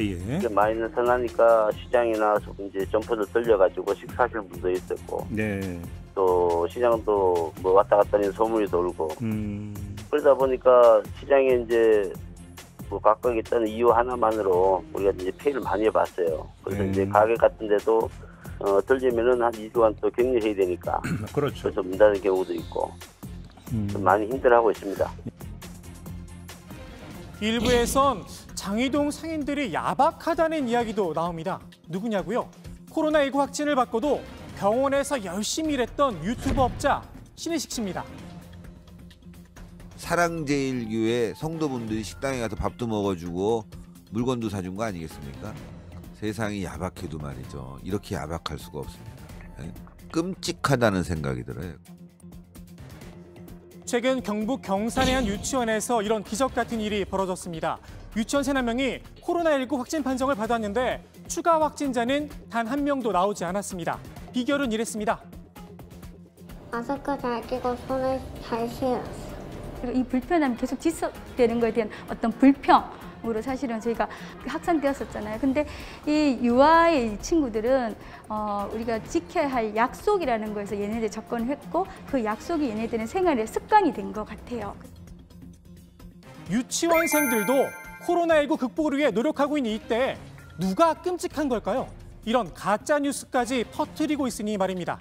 마이너스 나니까 시장이나 이제 점포도 떨려가지고 식사하실 분도 있었고. 네. 또 시장도 뭐 왔다 갔다 하는 소문이 돌고. 그러다 보니까 시장에 이제 뭐 각각 있다는 이유 하나만으로 우리가 이제 피해를 많이 봤어요. 그래서 이제 가게 같은 데도 떨리면은 한 2주간 또 격리해야 되니까. 그렇죠. 그래서 문 닫는 경우도 있고. 좀 많이 힘들어하고 있습니다. 일부에선 장위동 상인들이 야박하다는 이야기도 나옵니다. 누구냐고요? 코로나19 확진을 받고도 병원에서 열심히 일했던 유튜브 업자 신혜식 씨입니다. 사랑제일교회 성도분들이 식당에 가서 밥도 먹어주고 물건도 사준 거 아니겠습니까? 세상이 야박해도 말이죠. 이렇게 야박할 수가 없습니다. 끔찍하다는 생각이 들어요. 최근 경북 경산의 한 유치원에서 이런 기적 같은 일이 벌어졌습니다. 유치원생 한 명이 코로나19 확진 판정을 받았는데 추가 확진자는 단 한 명도 나오지 않았습니다. 비결은 이랬습니다. 마스크 잘 끼고 손을 잘 씻었어요. 이 불편함이 계속 지속되는 것에 대한 어떤 불평으로 사실은 저희가 확산되었었잖아요. 근데 이 유아의 이 친구들은 우리가 지켜야 할 약속이라는 거에서 얘네들 접근을 했고 그 약속이 얘네들은 생활의 습관이 된 것 같아요. 유치원생들도 코로나19 극복을 위해 노력하고 있는 이때 누가 끔찍한 걸까요? 이런 가짜 뉴스까지 퍼뜨리고 있으니 말입니다.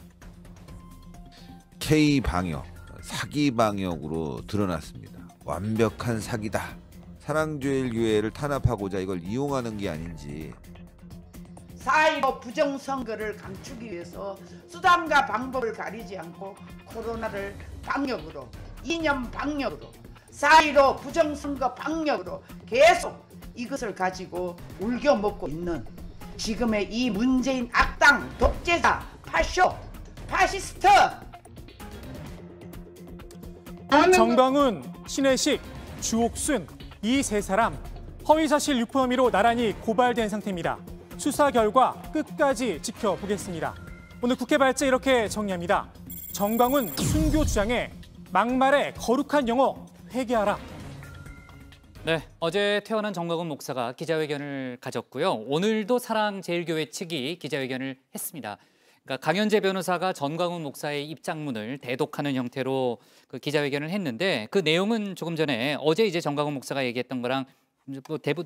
K방역, 사기 방역으로 드러났습니다. 완벽한 사기다. 사랑제일교회를 탄압하고자 이걸 이용하는 게 아닌지. 4.15 부정선거를 감추기 위해서 수단과 방법을 가리지 않고 코로나를 방역으로, 이념 방역으로, 4.15 부정선거 방역으로 계속 이것을 가지고 울겨먹고 있는 지금의 이 문재인 악당, 독재자, 파쇼, 파시스트! 정광훈, 신혜식, 주옥순 이 세 사람 허위사실 유포 혐의로 나란히 고발된 상태입니다. 수사 결과 끝까지 지켜보겠습니다. 오늘 국회 발제 이렇게 정리합니다. 정광훈 순교 주장에 막말에 거룩한 영어 회개하라. 네, 어제 퇴원한 정광훈 목사가 기자회견을 가졌고요. 오늘도 사랑제일교회 측이 기자회견을 했습니다. 그러니까 강현재 변호사가 전광훈 목사의 입장문을 대독하는 형태로 그 기자회견을 했는데 그 내용은 조금 전에 어제 이제 전광훈 목사가 얘기했던 거랑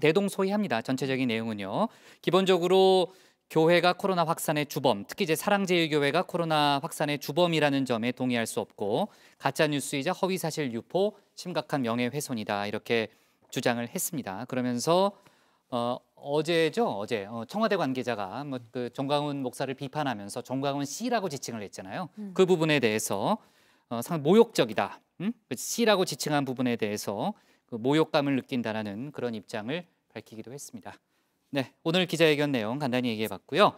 대동소이합니다. 전체적인 내용은요. 기본적으로 교회가 코로나 확산의 주범, 특히 이제 사랑제일교회가 코로나 확산의 주범이라는 점에 동의할 수 없고 가짜 뉴스이자 허위 사실 유포, 심각한 명예훼손이다 이렇게 주장을 했습니다. 그러면서 어제 청와대 관계자가 그 정광훈 목사를 비판하면서 정광훈 씨라고 지칭을 했잖아요. 그 부분에 대해서 상당히 모욕적이다. 그 씨라고 지칭한 부분에 대해서 그 모욕감을 느낀다라는 그런 입장을 밝히기도 했습니다. 네, 오늘 기자회견 내용 간단히 얘기해봤고요.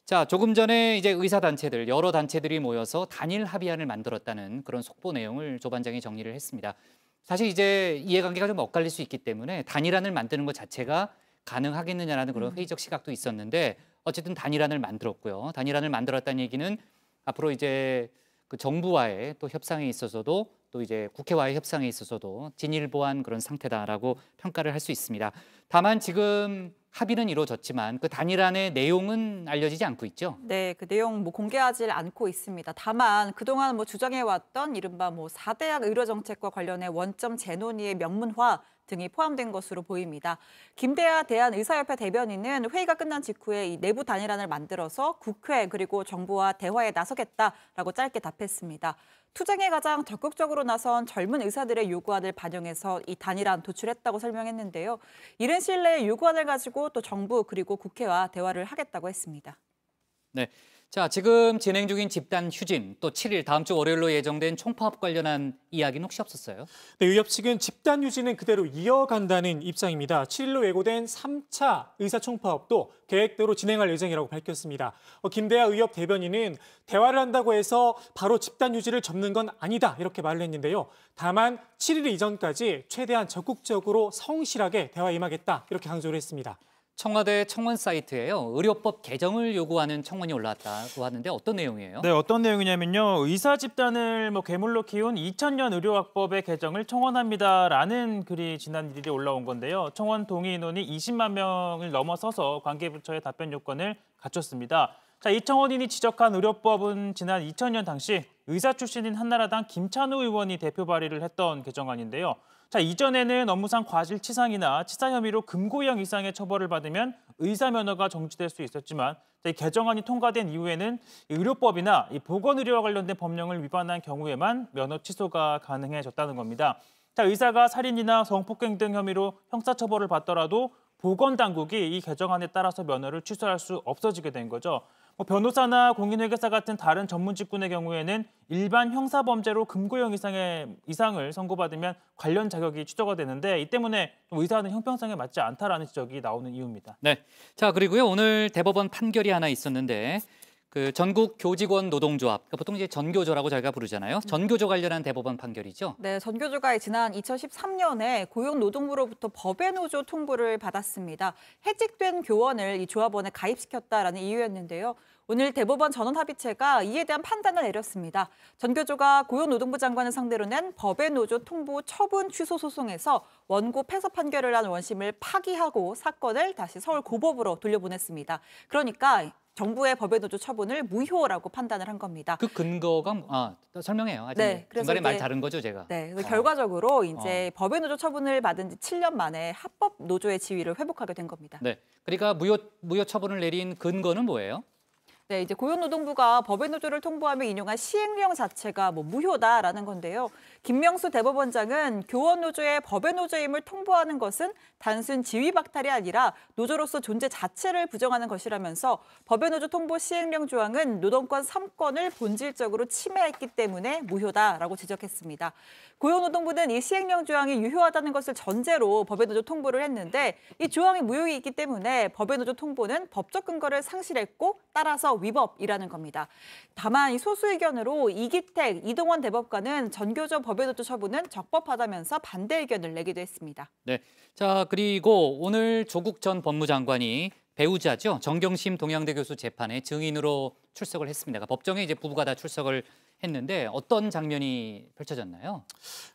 자, 조금 전에 이제 의사단체들, 여러 단체들이 모여서 단일 합의안을 만들었다는 그런 속보 내용을 조 반장이 정리를 했습니다. 사실 이제 이해관계가 좀 엇갈릴 수 있기 때문에 단일안을 만드는 것 자체가 가능하겠느냐라는 그런 회의적 시각도 있었는데 어쨌든 단일안을 만들었고요. 단일안을 만들었다는 얘기는 앞으로 이제 그 정부와의 또 협상에 있어서도 또 이제 국회와의 협상에 있어서도 진일보한 그런 상태다라고 평가를 할 수 있습니다. 다만 지금 합의는 이루어졌지만 그 단일안의 내용은 알려지지 않고 있죠. 네, 그 내용 공개하지 않고 있습니다. 다만 그동안 주장해왔던 이른바 4대학 의료정책과 관련해 원점 재논의의 명문화 등이 포함된 것으로 보입니다. 김대하 대한의사협회 대변인은 회의가 끝난 직후에 이 내부 단일안을 만들어서 국회 그리고 정부와 대화에 나서겠다라고 짧게 답했습니다. 투쟁에 가장 적극적으로 나선 젊은 의사들의 요구안을 반영해서 이 단일안 도출했다고 설명했는데요. 이른 시일 내에 요구안을 가지고 또 정부 그리고 국회와 대화를 하겠다고 했습니다. 네, 자 지금 진행 중인 집단 휴진, 또 7일 다음 주 월요일로 예정된 총파업 관련한 이야기는 혹시 없었어요? 네, 의협 측은 집단 휴진은 그대로 이어간다는 입장입니다. 7일로 예고된 3차 의사총파업도 계획대로 진행할 예정이라고 밝혔습니다. 김대하 의협 대변인은 대화를 한다고 해서 바로 집단 휴진을 접는 건 아니다 이렇게 말을 했는데요. 다만 7일 이전까지 최대한 적극적으로 성실하게 대화에 임하겠다 이렇게 강조를 했습니다. 청와대 청원 사이트에요. 의료법 개정을 요구하는 청원이 올라왔다고 하는데 어떤 내용이에요? 네, 어떤 내용이냐면요. 의사 집단을 괴물로 키운 2000년 의료학법의 개정을 청원합니다라는 글이 지난 1일에 올라온 건데요. 청원 동의 인원이 20만 명을 넘어서서 관계부처의 답변 요건을 갖췄습니다. 자, 이 청원인이 지적한 의료법은 지난 2000년 당시 의사 출신인 한나라당 김찬우 의원이 대표 발의를 했던 개정안인데요. 자, 이전에는 업무상 과실치상이나 치사 혐의로 금고형 이상의 처벌을 받으면 의사 면허가 정지될 수 있었지만 이 개정안이 통과된 이후에는 의료법이나 보건의료와 관련된 법령을 위반한 경우에만 면허 취소가 가능해졌다는 겁니다. 자, 의사가 살인이나 성폭행 등 혐의로 형사처벌을 받더라도 보건당국이 이 개정안에 따라서 면허를 취소할 수 없어지게 된 거죠. 변호사나 공인회계사 같은 다른 전문 직군의 경우에는 일반 형사범죄로 금고형 이상을 선고받으면 관련 자격이 취소가 되는데 이 때문에 의사는 형평성에 맞지 않다라는 지적이 나오는 이유입니다. 네, 자 그리고요 오늘 대법원 판결이 하나 있었는데 그 전국 교직원 노동조합, 그러니까 보통 이제 전교조라고 저희가 부르잖아요. 전교조 관련한 대법원 판결이죠. 네, 전교조가 지난 2013년에 고용노동부로부터 법의 노조 통보를 받았습니다. 해직된 교원을 이 조합원에 가입시켰다라는 이유였는데요. 오늘 대법원 전원합의체가 이에 대한 판단을 내렸습니다. 전교조가 고용노동부 장관을 상대로 낸 법의 노조 통보 처분 취소 소송에서 원고 패소 판결을 한 원심을 파기하고 사건을 다시 서울고법으로 돌려보냈습니다. 그러니까 정부의 법의 노조 처분을 무효라고 판단을 한 겁니다. 그 근거가 설명해요. 아직 네, 중간에 말 다른 거죠, 제가. 네, 결과적으로 이제 법의 노조 처분을 받은 지 7년 만에 합법 노조의 지위를 회복하게 된 겁니다. 네, 그러니까 무효 처분을 내린 근거는 뭐예요? 네, 이제 고용노동부가 법의 노조를 통보하며 인용한 시행령 자체가 무효다라는 건데요. 김명수 대법원장은 교원 노조의 법의 노조임을 통보하는 것은 단순 지위 박탈이 아니라 노조로서 존재 자체를 부정하는 것이라면서 법의 노조 통보 시행령 조항은 노동권 3권을 본질적으로 침해했기 때문에 무효다라고 지적했습니다. 고용노동부는 이 시행령 조항이 유효하다는 것을 전제로 법의 노조 통보를 했는데 이 조항이 무효이 있기 때문에 법의 노조 통보는 법적 근거를 상실했고 따라서 위법이라는 겁니다. 다만 이 소수 의견으로 이기택, 이동원 대법관은 전교조 법의 노조 처분은 적법하다면서 반대 의견을 내기도 했습니다. 네, 자 그리고 오늘 조국 전 법무장관이 배우자죠. 정경심 동양대 교수 재판에 증인으로 출석을 했습니다. 법정에 이제 부부가 다 출석을 했는데 어떤 장면이 펼쳐졌나요?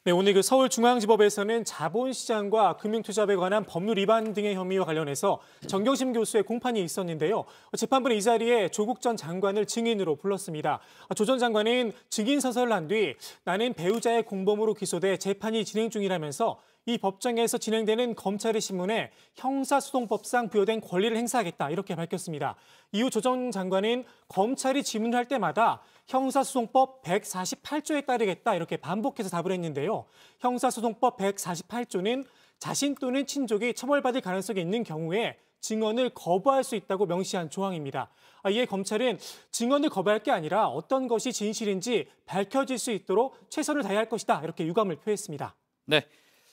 네, 오늘 그 서울중앙지법에서는 자본시장과 금융투자에 관한 법률 위반 등의 혐의와 관련해서 정경심 교수의 공판이 있었는데요. 재판부는 이 자리에 조국 전 장관을 증인으로 불렀습니다. 조 전 장관은 증인 서설을 한 뒤 나는 배우자의 공범으로 기소돼 재판이 진행 중이라면서 이 법정에서 진행되는 검찰의 신문에 형사소송법상 부여된 권리를 행사하겠다 이렇게 밝혔습니다. 이후 조 전 장관은 검찰이 질문할 때마다 형사소송법 148조에 따르겠다 이렇게 반복해서 답을 했는데요. 형사소송법 148조는 자신 또는 친족이 처벌받을 가능성이 있는 경우에 증언을 거부할 수 있다고 명시한 조항입니다. 이에 검찰은 증언을 거부할 게 아니라 어떤 것이 진실인지 밝혀질 수 있도록 최선을 다해야 할 것이다 이렇게 유감을 표했습니다. 네,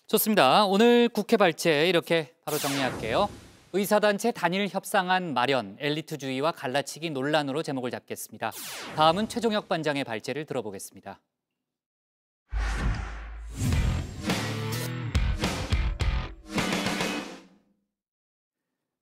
좋습니다. 오늘 국회 발제 이렇게 바로 정리할게요. 의사단체 단일 협상안 마련, 엘리트주의와 갈라치기 논란으로 제목을 잡겠습니다. 다음은 최종혁 반장의 발제를 들어보겠습니다.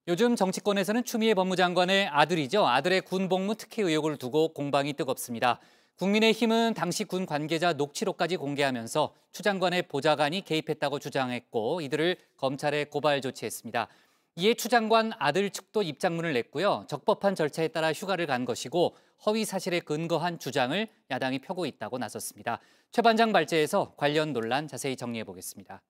요즘 정치권에서는 추미애 법무장관의 아들이죠. 아들의 군 복무 특혜 의혹을 두고 공방이 뜨겁습니다. 국민의힘은 당시 군 관계자 녹취록까지 공개하면서 추 장관의 보좌관이 개입했다고 주장했고 이들을 검찰에 고발 조치했습니다. 이에 추 장관 아들 측도 입장문을 냈고요. 적법한 절차에 따라 휴가를 간 것이고 허위 사실에 근거한 주장을 야당이 펴고 있다고 나섰습니다. 최 반장 발제에서 관련 논란 자세히 정리해 보겠습니다.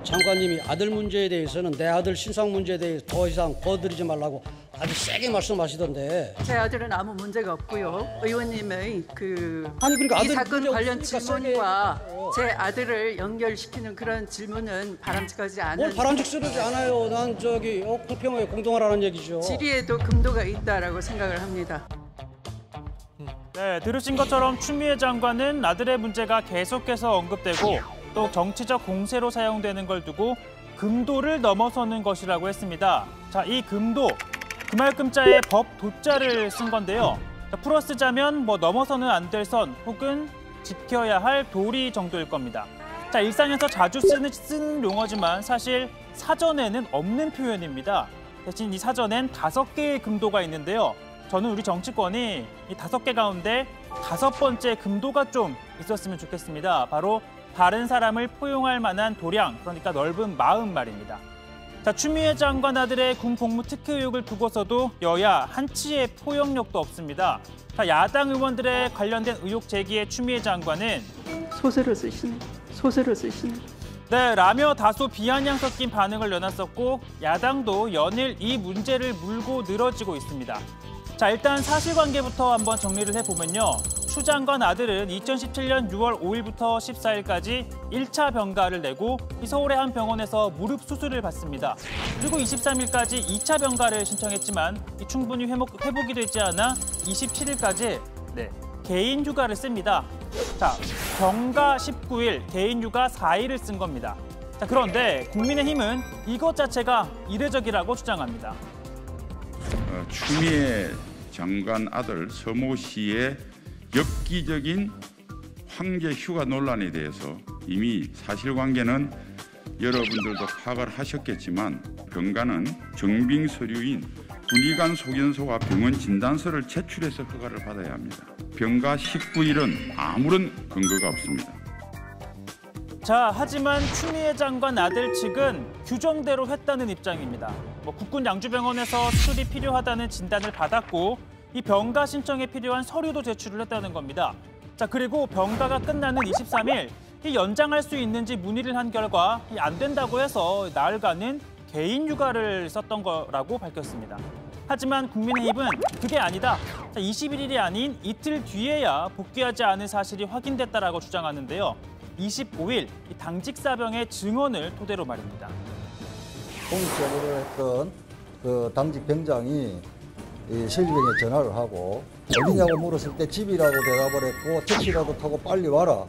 장관님이 아들 문제에 대해서는 내 아들 신상 문제에 대해서 더 이상 거들이지 말라고 아주 세게 말씀하시던데. 제 아들은 아무 문제가 없고요. 의원님의 아니 그러니까 이 사건 문제 관련 없으니까 질문과 제 아들을 연결시키는 그런 질문은 바람직하지 않은. 뭘 바람직스러우지 않아요. 난 공평하게 공동하라는 얘기죠. 질의에도 금도가 있다라고 생각을 합니다. 네, 들으신 것처럼 추미애 장관은 아들의 문제가 계속해서 언급되고 또 정치적 공세로 사용되는 걸 두고 금도를 넘어서는 것이라고 했습니다. 자, 이 금도, 그말금자에 법 도자를 쓴 건데요. 풀어 쓰자면 넘어서는 안 될 선 혹은 지켜야 할 도리 정도일 겁니다. 자, 일상에서 자주 쓰는 용어지만 사실 사전에는 없는 표현입니다. 대신 이 사전엔 5개의 금도가 있는데요. 저는 우리 정치권이 이 5개 가운데 5번째 금도가 좀 있었으면 좋겠습니다. 바로 다른 사람을 포용할 만한 도량, 그러니까 넓은 마음 말입니다. 자, 추미애 장관 아들의 군 복무 특혜 의혹을 두고서도 여야 한치의 포용력도 없습니다. 자, 야당 의원들의 관련된 의혹 제기에 추미애 장관은 소설을 쓰시네. 네, 라며 다소 비아냥 섞인 반응을 내놨었고 야당도 연일 이 문제를 물고 늘어지고 있습니다. 자, 일단 사실관계부터 한번 정리를 해보면요. 추 장관 아들은 2017년 6월 5일부터 14일까지 1차 병가를 내고 서울의 한 병원에서 무릎 수술을 받습니다. 그리고 23일까지 2차 병가를 신청했지만 충분히 회복이 되지 않아 27일까지 개인 휴가를 씁니다. 자, 병가 19일, 개인 휴가 4일을 쓴 겁니다. 자, 그런데 국민의힘은 이것 자체가 이례적이라고 주장합니다. 추미애 장관 아들 서모 씨의 엽기적인 황제 휴가 논란에 대해서 이미 사실관계는 여러분들도 파악을 하셨겠지만 병가는 정빙 서류인 군의관 소견서와 병원 진단서를 제출해서 허가를 받아야 합니다. 병가 19일은 아무런 근거가 없습니다. 자, 하지만 추미애 장관 아들 측은 규정대로 했다는 입장입니다. 국군 양주병원에서 수술이 필요하다는 진단을 받았고 이 병가 신청에 필요한 서류도 제출을 했다는 겁니다. 자, 그리고 병가가 끝나는 23일 이 연장할 수 있는지 문의를 한 결과 안 된다고 해서 나흘간은 개인 휴가를 썼던 거라고 밝혔습니다. 하지만 국민의힘은 그게 아니다. 자, 21일이 아닌 이틀 뒤에야 복귀하지 않은 사실이 확인됐다라고 주장하는데요. 25일 이 당직 사병의 증언을 토대로 말입니다. 공식적으로 했던 그 당직 병장이 실비병에 전화를 하고 어디냐고 물었을 때 집이라고 대답을 했고 택시라도 타고 빨리 와라.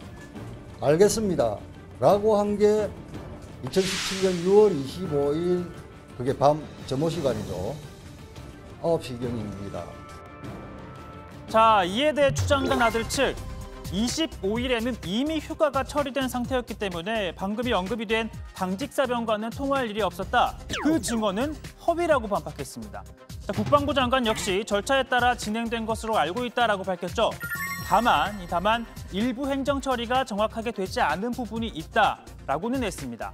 알겠습니다. 라고 한 게 2017년 6월 25일 그게 밤 점호 시간이죠. 9시경입니다. 자, 이에 대해 추 장관 아들 측 25일에는 이미 휴가가 처리된 상태였기 때문에 방금이 언급이 된 당직사병과는 통화할 일이 없었다. 그 증언은 허위라고 반박했습니다. 자, 국방부 장관 역시 절차에 따라 진행된 것으로 알고 있다라고 밝혔죠. 다만 일부 행정 처리가 정확하게 되지 않은 부분이 있다라고는 했습니다.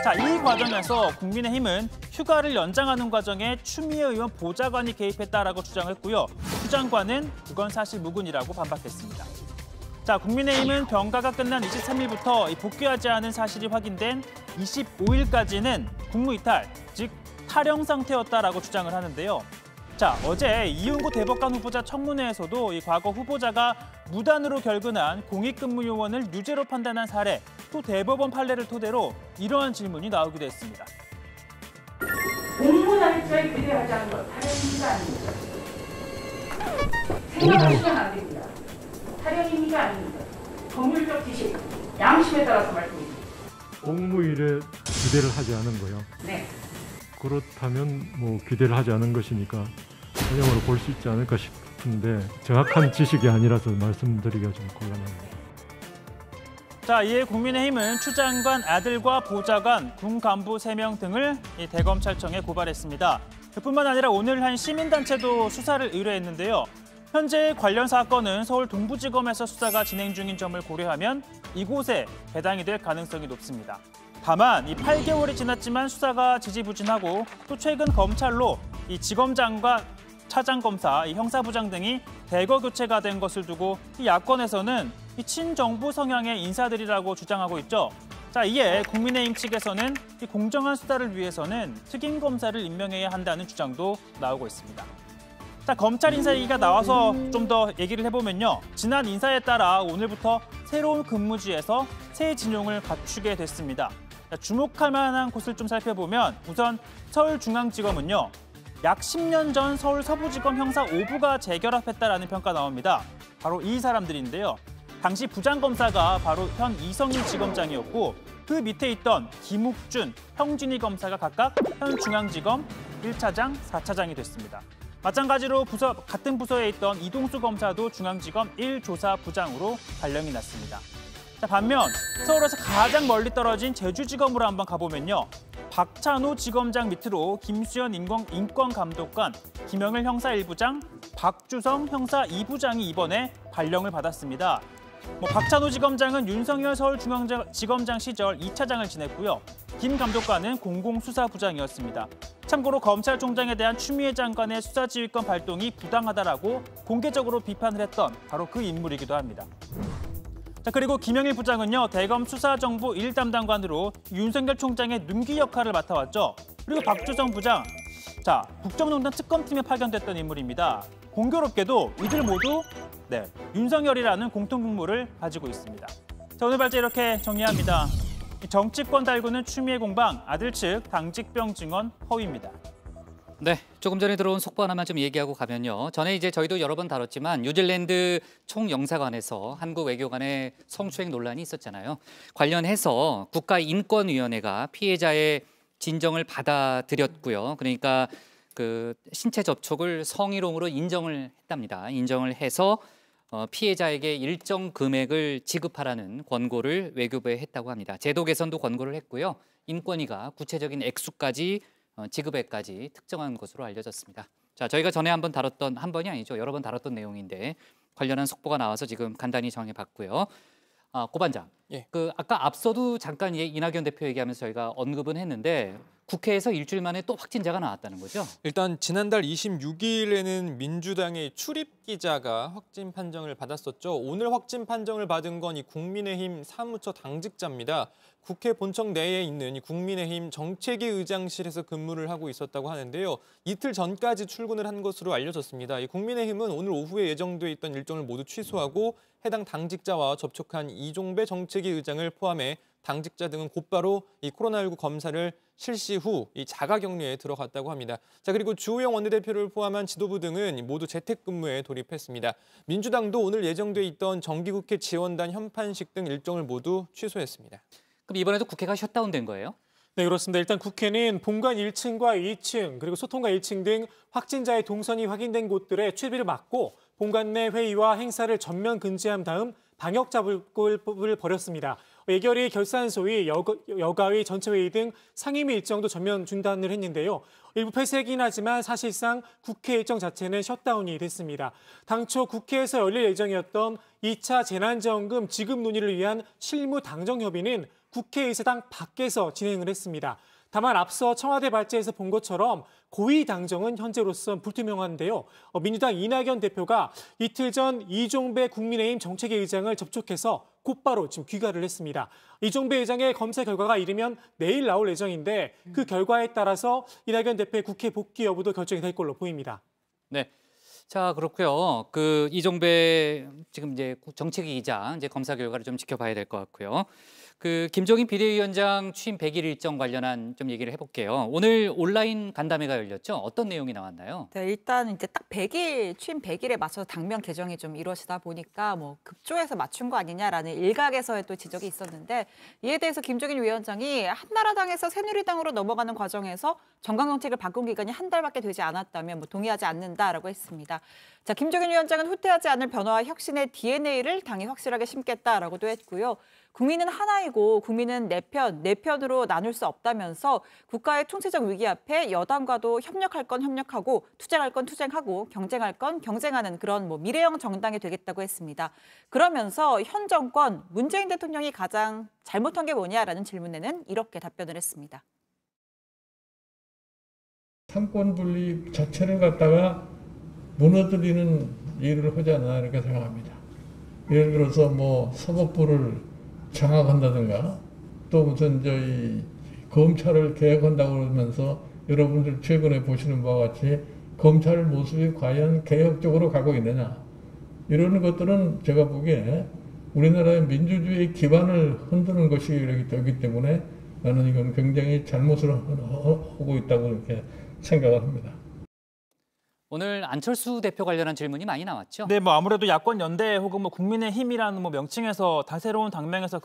자, 이 과정에서 국민의힘은 휴가를 연장하는 과정에 추미애 의원 보좌관이 개입했다라고 주장했고요. 추 장관은 그건 사실 무근이라고 반박했습니다. 자, 국민의힘은 병가가 끝난 23일부터 복귀하지 않은 사실이 확인된 25일까지는 국무이탈, 즉 탈영 상태였다라고 주장을 하는데요. 자, 어제 이윤구 대법관 후보자 청문회에서도 이 과거 후보자가 무단으로 결근한 공익근무 요원을 유죄로 판단한 사례, 또 대법원 판례를 토대로 이러한 질문이 나오기도 했습니다. 공무날짜에 기대하지 않은 것, 탈영입니까 아닙니까? 생각하시면 안 됩니다. 탈영입니까 아닙니까? 법률적 지식, 양심에 따라서 말씀드립니다. 공무일에 기대를 하지 않은 거요? 네. 그렇다면 뭐 기대를 하지 않은 것이니까 전형으로 볼 수 있지 않을까 싶은데 정확한 지식이 아니라서 말씀드리기가 좀 곤란합니다. 자, 이에 국민의힘은 추 장관 아들과 보좌관, 군 간부 3명 등을 대검찰청에 고발했습니다. 그뿐만 아니라 오늘 한 시민단체도 수사를 의뢰했는데요. 현재 관련 사건은 서울 동부지검에서 수사가 진행 중인 점을 고려하면 이곳에 배당이 될 가능성이 높습니다. 다만 이 8개월이 지났지만 수사가 지지부진하고 또 최근 검찰로 이 지검장과 차장검사, 이 형사부장 등이 대거 교체가 된 것을 두고 이 야권에서는 이 친정부 성향의 인사들이라고 주장하고 있죠. 자, 이에 국민의힘 측에서는 이 공정한 수사를 위해서는 특임 검사를 임명해야 한다는 주장도 나오고 있습니다. 자, 검찰 인사 얘기가 나와서 좀 더 얘기를 해보면요. 지난 인사에 따라 오늘부터 새로운 근무지에서 새 진용을 갖추게 됐습니다. 자, 주목할 만한 곳을 좀 살펴보면 우선 서울중앙지검은요. 약 10년 전 서울 서부지검 형사 5부가 재결합했다라는 평가 나옵니다. 바로 이 사람들인데요. 당시 부장검사가 바로 현 이성일 지검장이었고 그 밑에 있던 김욱준, 형준희 검사가 각각 현 중앙지검 1차장, 4차장이 됐습니다. 마찬가지로 같은 부서에 있던 이동수 검사도 중앙지검 1조사부장으로 발령이 났습니다. 자, 반면 서울에서 가장 멀리 떨어진 제주지검으로 한번 가보면요. 박찬호 지검장 밑으로 김수현 인권감독관, 김영일 형사 1부장, 박주성 형사 2부장이 이번에 발령을 받았습니다. 박찬호 지검장은 윤석열 서울중앙지검장 시절 2차장을 지냈고요. 김 감독관은 공공수사부장이었습니다. 참고로 검찰총장에 대한 추미애 장관의 수사지휘권 발동이 부당하다라고 공개적으로 비판을 했던 바로 그 인물이기도 합니다. 자, 그리고 김영일 부장은요, 대검 수사정보 1담당관으로 윤석열 총장의 눈기 역할을 맡아왔죠. 그리고 박주성 부장, 자, 국정농단 특검팀에 파견됐던 인물입니다. 공교롭게도 이들 모두 윤석열이라는 공통분모를 가지고 있습니다. 자, 오늘 발제 이렇게 정리합니다. 정치권 달구는 추미애 공방, 아들 측 당직병 증언 허위입니다. 네, 조금 전에 들어온 속보 하나만 좀 얘기하고 가면요. 전에 이제 저희도 여러 번 다뤘지만 뉴질랜드 총영사관에서 한국 외교관의 성추행 논란이 있었잖아요. 관련해서 국가인권위원회가 피해자의 진정을 받아들였고요. 그러니까 그 신체 접촉을 성희롱으로 인정을 했답니다. 인정을 해서 피해자에게 일정 금액을 지급하라는 권고를 외교부에 했다고 합니다. 제도 개선도 권고를 했고요. 인권위가 구체적인 액수까지 지급액까지 특정한 것으로 알려졌습니다. 자, 저희가 전에 한 번이 아니죠. 여러 번 다뤘던 내용인데 관련한 속보가 나와서 지금 간단히 정해봤고요. 고 반장, 예. 아까 앞서도 잠깐 이낙연 대표 얘기하면서 저희가 언급은 했는데 국회에서 일주일 만에 또 확진자가 나왔다는 거죠? 일단 지난달 26일에는 민주당의 출입 기자가 확진 판정을 받았었죠. 오늘 확진 판정을 받은 건 이 국민의힘 사무처 당직자입니다. 국회 본청 내에 있는 이 국민의힘 정책위 의장실에서 근무를 하고 있었다고 하는데요. 이틀 전까지 출근을 한 것으로 알려졌습니다. 이 국민의힘은 오늘 오후에 예정돼 있던 일정을 모두 취소하고 해당 당직자와 접촉한 이종배 정책위 의장을 포함해 당직자 등은 곧바로 이 코로나19 검사를 실시 후 이 자가격리에 들어갔다고 합니다. 자, 그리고 주호영 원내대표를 포함한 지도부 등은 모두 재택근무에 돌입했습니다. 민주당도 오늘 예정돼 있던 정기국회 지원단 현판식 등 일정을 모두 취소했습니다. 그럼 이번에도 국회가 셧다운된 거예요? 네, 그렇습니다. 일단 국회는 본관 1층과 2층 그리고 소통가 1층 등 확진자의 동선이 확인된 곳들의 출입을 막고 본관 내 회의와 행사를 전면 금지한 다음 방역 작업을 벌였습니다. 예결위, 결산소위, 여가위, 전체회의 등 상임위 일정도 전면 중단을 했는데요. 일부 폐쇄이긴 하지만 사실상 국회 일정 자체는 셧다운이 됐습니다. 당초 국회에서 열릴 예정이었던 2차 재난지원금 지급 논의를 위한 실무 당정 협의는 국회의사당 밖에서 진행을 했습니다. 다만 앞서 청와대 발제에서 본 것처럼 고위 당정은 현재로선 불투명한데요. 민주당 이낙연 대표가 이틀 전 이종배 국민의힘 정책위 의장을 접촉해서 곧바로 지금 귀가를 했습니다. 이종배 의장의 검사 결과가 이르면 내일 나올 예정인데 그 결과에 따라서 이낙연 대표의 국회 복귀 여부도 결정이 될 걸로 보입니다. 네. 자, 그렇고요. 그 이종배 지금 이제 정책위 의장 이제 검사 결과를 좀 지켜봐야 될 것 같고요. 그 김종인 비대위원장 취임 100일 일정 관련한 좀 얘기를 해볼게요. 오늘 온라인 간담회가 열렸죠. 어떤 내용이 나왔나요? 네, 일단 이제 딱 100일, 취임 100일에 맞춰서 당면 개정이 좀 이루어지다 보니까 뭐 급조해서 맞춘 거 아니냐라는 일각에서의 또 지적이 있었는데 이에 대해서 김종인 위원장이 한나라당에서 새누리당으로 넘어가는 과정에서 정강 정책을 바꾼 기간이 한 달밖에 되지 않았다면 뭐 동의하지 않는다라고 했습니다. 자, 김종인 위원장은 후퇴하지 않을 변화와 혁신의 DNA를 당에 확실하게 심겠다라고도 했고요. 국민은 하나이고 국민은 내 편으로 나눌 수 없다면서 국가의 총체적 위기 앞에 여당과도 협력할 건 협력하고 투쟁할 건 투쟁하고 경쟁할 건 경쟁하는 그런 뭐 미래형 정당이 되겠다고 했습니다. 그러면서 현 정권 문재인 대통령이 가장 잘못한 게 뭐냐라는 질문에는 이렇게 답변을 했습니다. 삼권 분립 자체를 갖다가 무너뜨리는 일을 하지 않나 이렇게 생각합니다. 예를 들어서 뭐 사법부를 장악한다든가 또 무슨 저희 검찰을 개혁한다고 그러면서 여러분들 최근에 보시는 바와 같이 검찰 모습이 과연 개혁적으로 가고 있느냐 이런 것들은 제가 보기에 우리나라의 민주주의 기반을 흔드는 것이 되기 때문에 나는 이건 굉장히 잘못을 하고 있다고 이렇게 생각을 합니다. 오늘 안철수 대표 관련한 질문이 많이 나왔죠? 네, 뭐 아무래도 야권 연대 혹은 뭐 국민의힘이라는 뭐 명칭에서 새로운 당명에서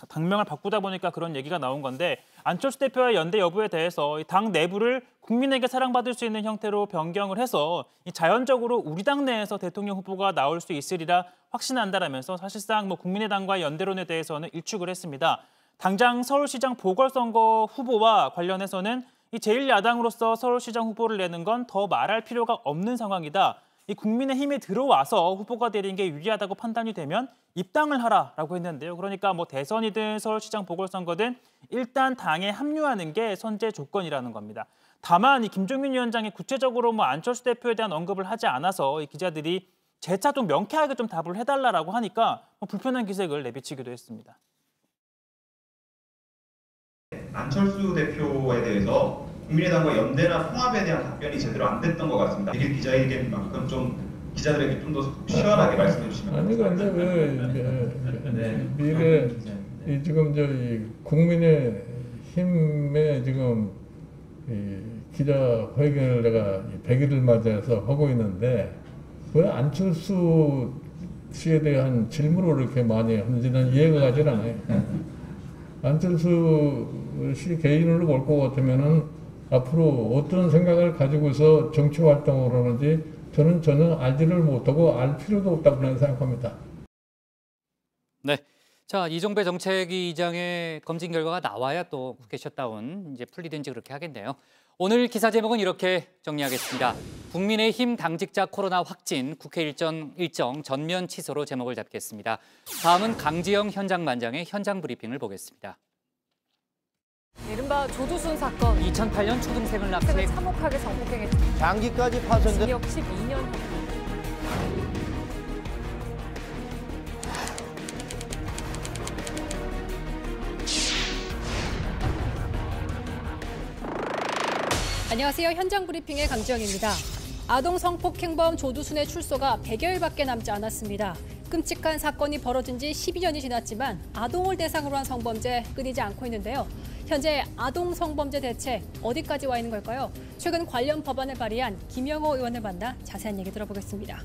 당명을 바꾸다 보니까 그런 얘기가 나온 건데 안철수 대표의 연대 여부에 대해서 당 내부를 국민에게 사랑받을 수 있는 형태로 변경을 해서 자연적으로 우리 당 내에서 대통령 후보가 나올 수 있으리라 확신한다라면서 사실상 뭐 국민의당과의 연대론에 대해서는 일축을 했습니다. 당장 서울시장 보궐선거 후보와 관련해서는 이 제1야당으로서 서울시장 후보를 내는 건 더 말할 필요가 없는 상황이다. 이 국민의힘이 들어와서 후보가 되는 게 유리하다고 판단이 되면 입당을 하라라고 했는데요. 그러니까 뭐 대선이든 서울시장 보궐선거든 일단 당에 합류하는 게 선제 조건이라는 겁니다. 다만 이 김종인 위원장이 구체적으로 뭐 안철수 대표에 대한 언급을 하지 않아서 이 기자들이 재차 좀 명쾌하게 좀 답을 해달라라고 하니까 뭐 불편한 기색을 내비치기도 했습니다. 안철수 대표에 대해서 국민의당과 연대나 통합에 대한 답변이 제대로 안 됐던 것 같습니다. 100일 기자회견만큼 좀 기자들에게 좀 더 시원하게 말씀해 주시면 아니 근데 왜 미래 지금 저희 국민의힘에 지금 이 기자회견을 내가 100일을 맞이해서 하고 있는데 왜 안철수 씨에 대한 질문을 이렇게 많이 하는지는 이해가 가지 않아요. 안철수 씨 개인으로 볼 것 같으면은 앞으로 어떤 생각을 가지고서 정치 활동을 하는지 저는 전혀 알지를 못하고 알 필요도 없다고 생각합니다. 네. 자, 이종배 정책위 의장의 검진 결과가 나와야 또 국회 셧다운 이제 풀리든지 그렇게 하겠네요. 오늘 기사 제목은 이렇게 정리하겠습니다. 국민의힘 당직자 코로나 확진, 국회 일정 전면 취소로 제목을 잡겠습니다. 다음은 강지영 현장반장의 현장 브리핑을 보겠습니다. 이른바 조두순 사건. 2008년 초등생을 납치해 참혹하게 정복행했습니다. 장기까지 파손된 징역 12년. 안녕하세요. 현장 브리핑의 강지영입니다. 아동 성폭행범 조두순의 출소가 100여일밖에 남지 않았습니다. 끔찍한 사건이 벌어진 지 12년이 지났지만 아동을 대상으로 한 성범죄 끊이지 않고 있는데요. 현재 아동 성범죄 대책 어디까지 와 있는 걸까요? 최근 관련 법안을 발의한 김영호 의원을 만나 자세한 얘기 들어보겠습니다.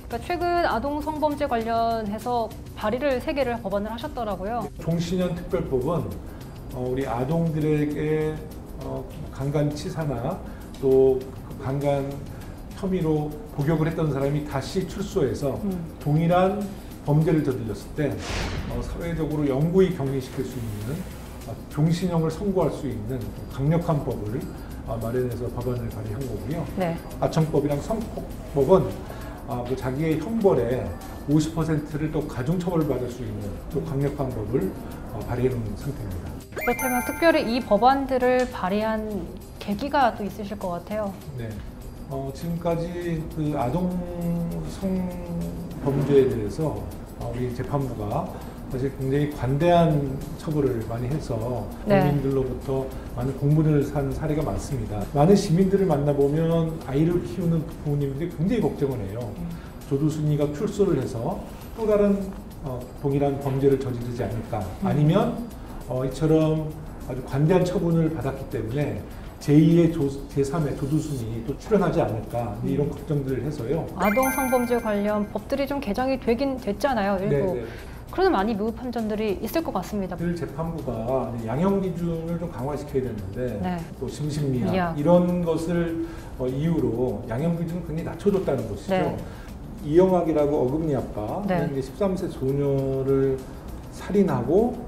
그러니까 최근 아동 성범죄 관련해서 발의를 3개를 법안을 하셨더라고요. 종신형 특별법은 우리 아동들에게 강간치사나 또 강간 혐의로 복역을 했던 사람이 다시 출소해서 동일한 범죄를 저질렀을 때 사회적으로 영구히 격리시킬 수 있는 종신형을 선고할 수 있는 강력한 법을 마련해서 법안을 발의한 거고요. 네. 아청법이랑 성폭법은 자기의 형벌의 50%를 또 가중처벌을 받을 수 있는 또 강력한 법을 발의해 놓은 상태입니다. 그렇다면 특별히 이 법안들을 발의한 계기가 또 있으실 것 같아요. 네. 지금까지 그 아동 성범죄에 대해서 우리 재판부가 사실 굉장히 관대한 처벌을 많이 해서 국민들로부터 많은 공분을 산 사례가 많습니다. 많은 시민들을 만나보면 아이를 키우는 부모님들이 굉장히 걱정을 해요. 조두순이가 출소를 해서 또 다른 동일한 범죄를 저지르지 않을까, 아니면 이처럼 아주 관대한 처분을 받았기 때문에 제2의 제3의 조두순이 또 출연하지 않을까, 이런 걱정들을 해서요. 아동 성범죄 관련 법들이 좀 개정이 되긴 됐잖아요, 일부. 네네. 그러나 많이 미흡 판정들이 있을 것 같습니다. 재판부가 양형 기준을 좀 강화시켜야 되는데 또 심신미약 이런 것을 이유로 양형 기준을 굉장히 낮춰줬다는 것이죠. 네. 이영학이라고 어금니 아빠, 13세 소녀를 살인하고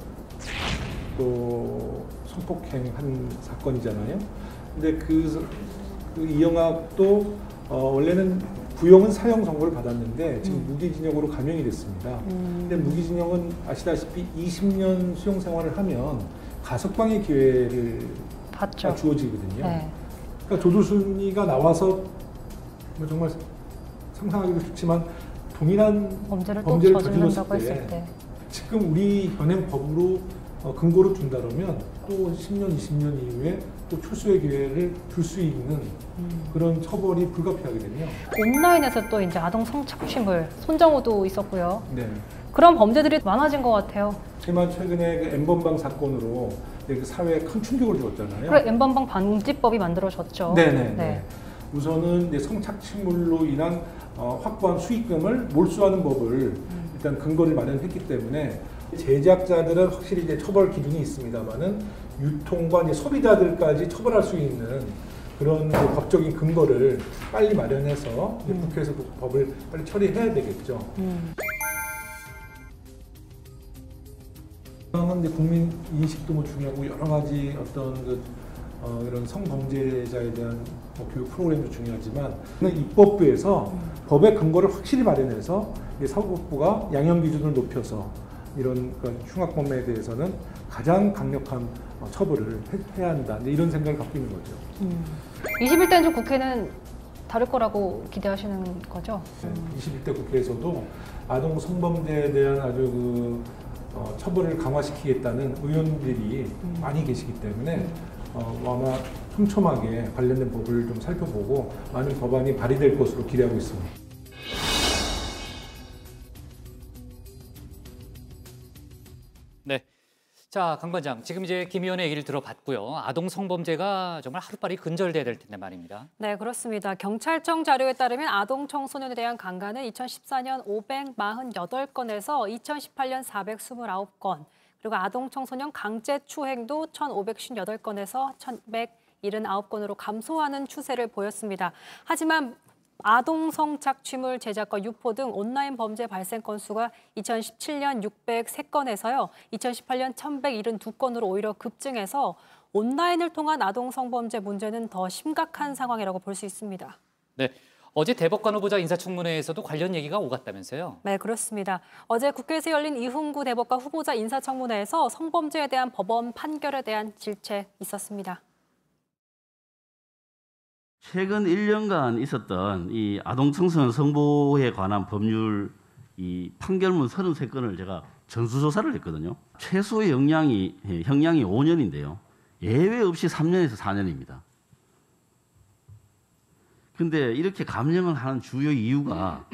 또 성폭행한 사건이잖아요. 근데 그 이영학도 원래는 구형은 사형 선고를 받았는데 지금 무기징역으로 감형이 됐습니다. 근데 무기징역은 아시다시피 20년 수용 생활을 하면 가석방의 기회를 주어지거든요. 네. 그러니까 조두순이가 나와서 정말 상상하기도 좋지만 동일한 범죄를 저질렀을 때 지금 우리 현행 법으로 근거로 준다면 또 10년, 20년 이후에 또 출소의 기회를 줄 수 있는 그런 처벌이 불가피하거든요. 온라인에서 또 이제 아동 성착취물, 손정호도 있었고요. 네. 그런 범죄들이 많아진 것 같아요. 하지만 최근에 그 N번방 사건으로 사회에 큰 충격을 줬잖아요. 그래, N번방 방지법이 만들어졌죠. 네네. 네. 우선은 이제 성착취물로 인한 확보한 수익금을 몰수하는 법을 일단 근거를 마련했기 때문에 제작자들은 확실히 이제 처벌 기준이 있습니다만은 유통과 이제 소비자들까지 처벌할 수 있는 그런 법적인 근거를 빨리 마련해서 국회에서 그 법을 빨리 처리해야 되겠죠. 이제 국민 인식도 뭐 중요하고 여러 가지 어떤 이런 성범죄자에 대한 교육 프로그램도 중요하지만 입법부에서 법의 근거를 확실히 마련해서 사법부가 양형 기준을 높여서 이런 흉악범에 대해서는 가장 강력한 처벌을 해야 한다. 이런 생각을 갖고 있는 거죠. 21대 좀 국회는 다를 거라고 기대하시는 거죠? 21대 국회에서도 아동 성범죄에 대한 아주 처벌을 강화시키겠다는 의원들이 많이 계시기 때문에 아마 촘촘하게 관련된 법을 좀 살펴보고 많은 법안이 발의될 것으로 기대하고 있습니다. 네. 자, 강 관장, 지금 이제 김 의원의 얘기를 들어봤고요. 아동 성범죄가 정말 하루빨리 근절돼야 될 텐데 말입니다. 네, 그렇습니다. 경찰청 자료에 따르면 아동 청소년에 대한 강간은 2014년 548건에서 2018년 429건, 그리고 아동 청소년 강제 추행도 1,558건에서 1,179건으로 감소하는 추세를 보였습니다. 하지만 아동 성착취물 제작과 유포 등 온라인 범죄 발생 건수가 2017년 603건에서요, 2018년 1,172건으로 오히려 급증해서 온라인을 통한 아동 성범죄 문제는 더 심각한 상황이라고 볼 수 있습니다. 네. 어제 대법관 후보자 인사청문회에서도 관련 얘기가 오갔다면서요? 네, 그렇습니다. 어제 국회에서 열린 이훈구 대법관 후보자 인사청문회에서 성범죄에 대한 법원 판결에 대한 질책 있었습니다. 최근 1년간 있었던 이 아동 청소년 성보호에 관한 법률 이 판결문 33건을 제가 전수조사를 했거든요. 최소의 형량이 5년인데요. 예외 없이 3년에서 4년입니다. 근데 이렇게 감형을 하는 주요 이유가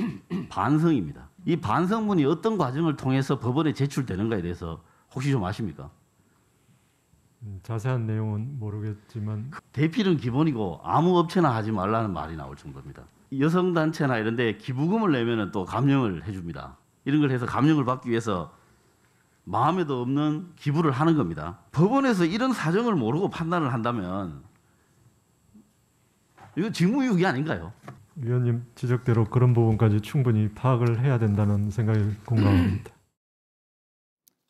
반성입니다. 이 반성문이 어떤 과정을 통해서 법원에 제출되는가에 대해서 혹시 좀 아십니까? 자세한 내용은 모르겠지만 대필은 기본이고 아무 업체나 하지 말라는 말이 나올 정도입니다. 여성단체나 이런 데 기부금을 내면 또 감형을 해줍니다. 이런 걸 해서 감형을 받기 위해서 마음에도 없는 기부를 하는 겁니다. 법원에서 이런 사정을 모르고 판단을 한다면 이거 직무유기 아닌가요? 위원님 지적대로 그런 부분까지 충분히 파악을 해야 된다는 생각에 공감합니다.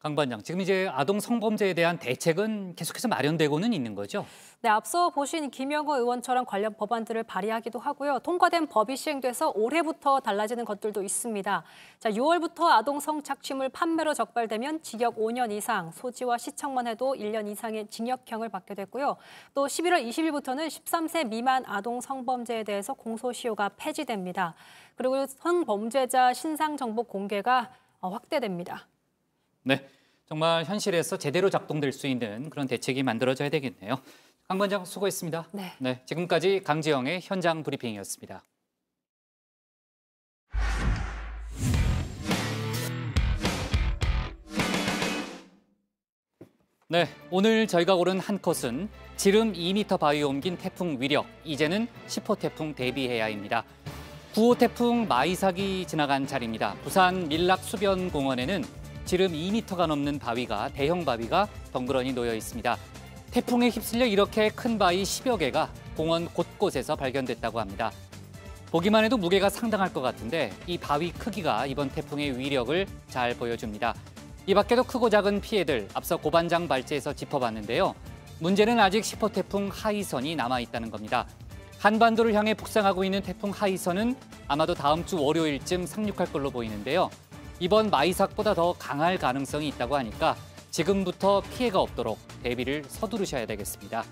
강 반장, 지금 이제 아동 성범죄에 대한 대책은 계속해서 마련되고는 있는 거죠? 네, 앞서 보신 김영호 의원처럼 관련 법안들을 발의하기도 하고요. 통과된 법이 시행돼서 올해부터 달라지는 것들도 있습니다. 자, 6월부터 아동 성착취물 판매로 적발되면 징역 5년 이상, 소지와 시청만 해도 1년 이상의 징역형을 받게 됐고요. 또 11월 20일부터는 13세 미만 아동 성범죄에 대해서 공소시효가 폐지됩니다. 그리고 성범죄자 신상 정보 공개가 확대됩니다. 네, 정말 현실에서 제대로 작동될 수 있는 그런 대책이 만들어져야 되겠네요. 강 반장 수고했습니다. 네, 지금까지 강지영의 현장 브리핑이었습니다. 네, 오늘 저희가 고른 한 컷은 지름 2m 바위에 옮긴 태풍 위력, 이제는 10호 태풍 대비해야입니다. 9호 태풍 마이삭이 지나간 자리입니다. 부산 밀락수변공원에는 지름 2m가 넘는 바위가, 대형 바위가 덩그러니 놓여 있습니다. 태풍에 휩쓸려 이렇게 큰 바위 10여 개가 공원 곳곳에서 발견됐다고 합니다. 보기만 해도 무게가 상당할 것 같은데 이 바위 크기가 이번 태풍의 위력을 잘 보여줍니다. 이 밖에도 크고 작은 피해들 앞서 고반장 발제에서 짚어봤는데요. 문제는 아직 10호 태풍 하이선이 남아있다는 겁니다. 한반도를 향해 북상하고 있는 태풍 하이선은 아마도 다음 주 월요일쯤 상륙할 걸로 보이는데요. 이번 마이삭보다 더 강할 가능성이 있다고 하니까 지금부터 피해가 없도록 대비를 서두르셔야 되겠습니다.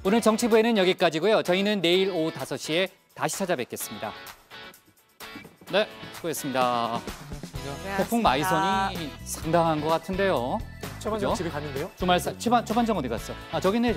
오늘 정치부에는 여기까지고요. 저희는 내일 오후 5시에 다시 찾아뵙겠습니다. 네, 수고했습니다. 태풍 마이선이 상당한 것 같은데요. 최반장 집에 갔는데요? 주말 최반장 어디 갔어? 아, 저기 있네.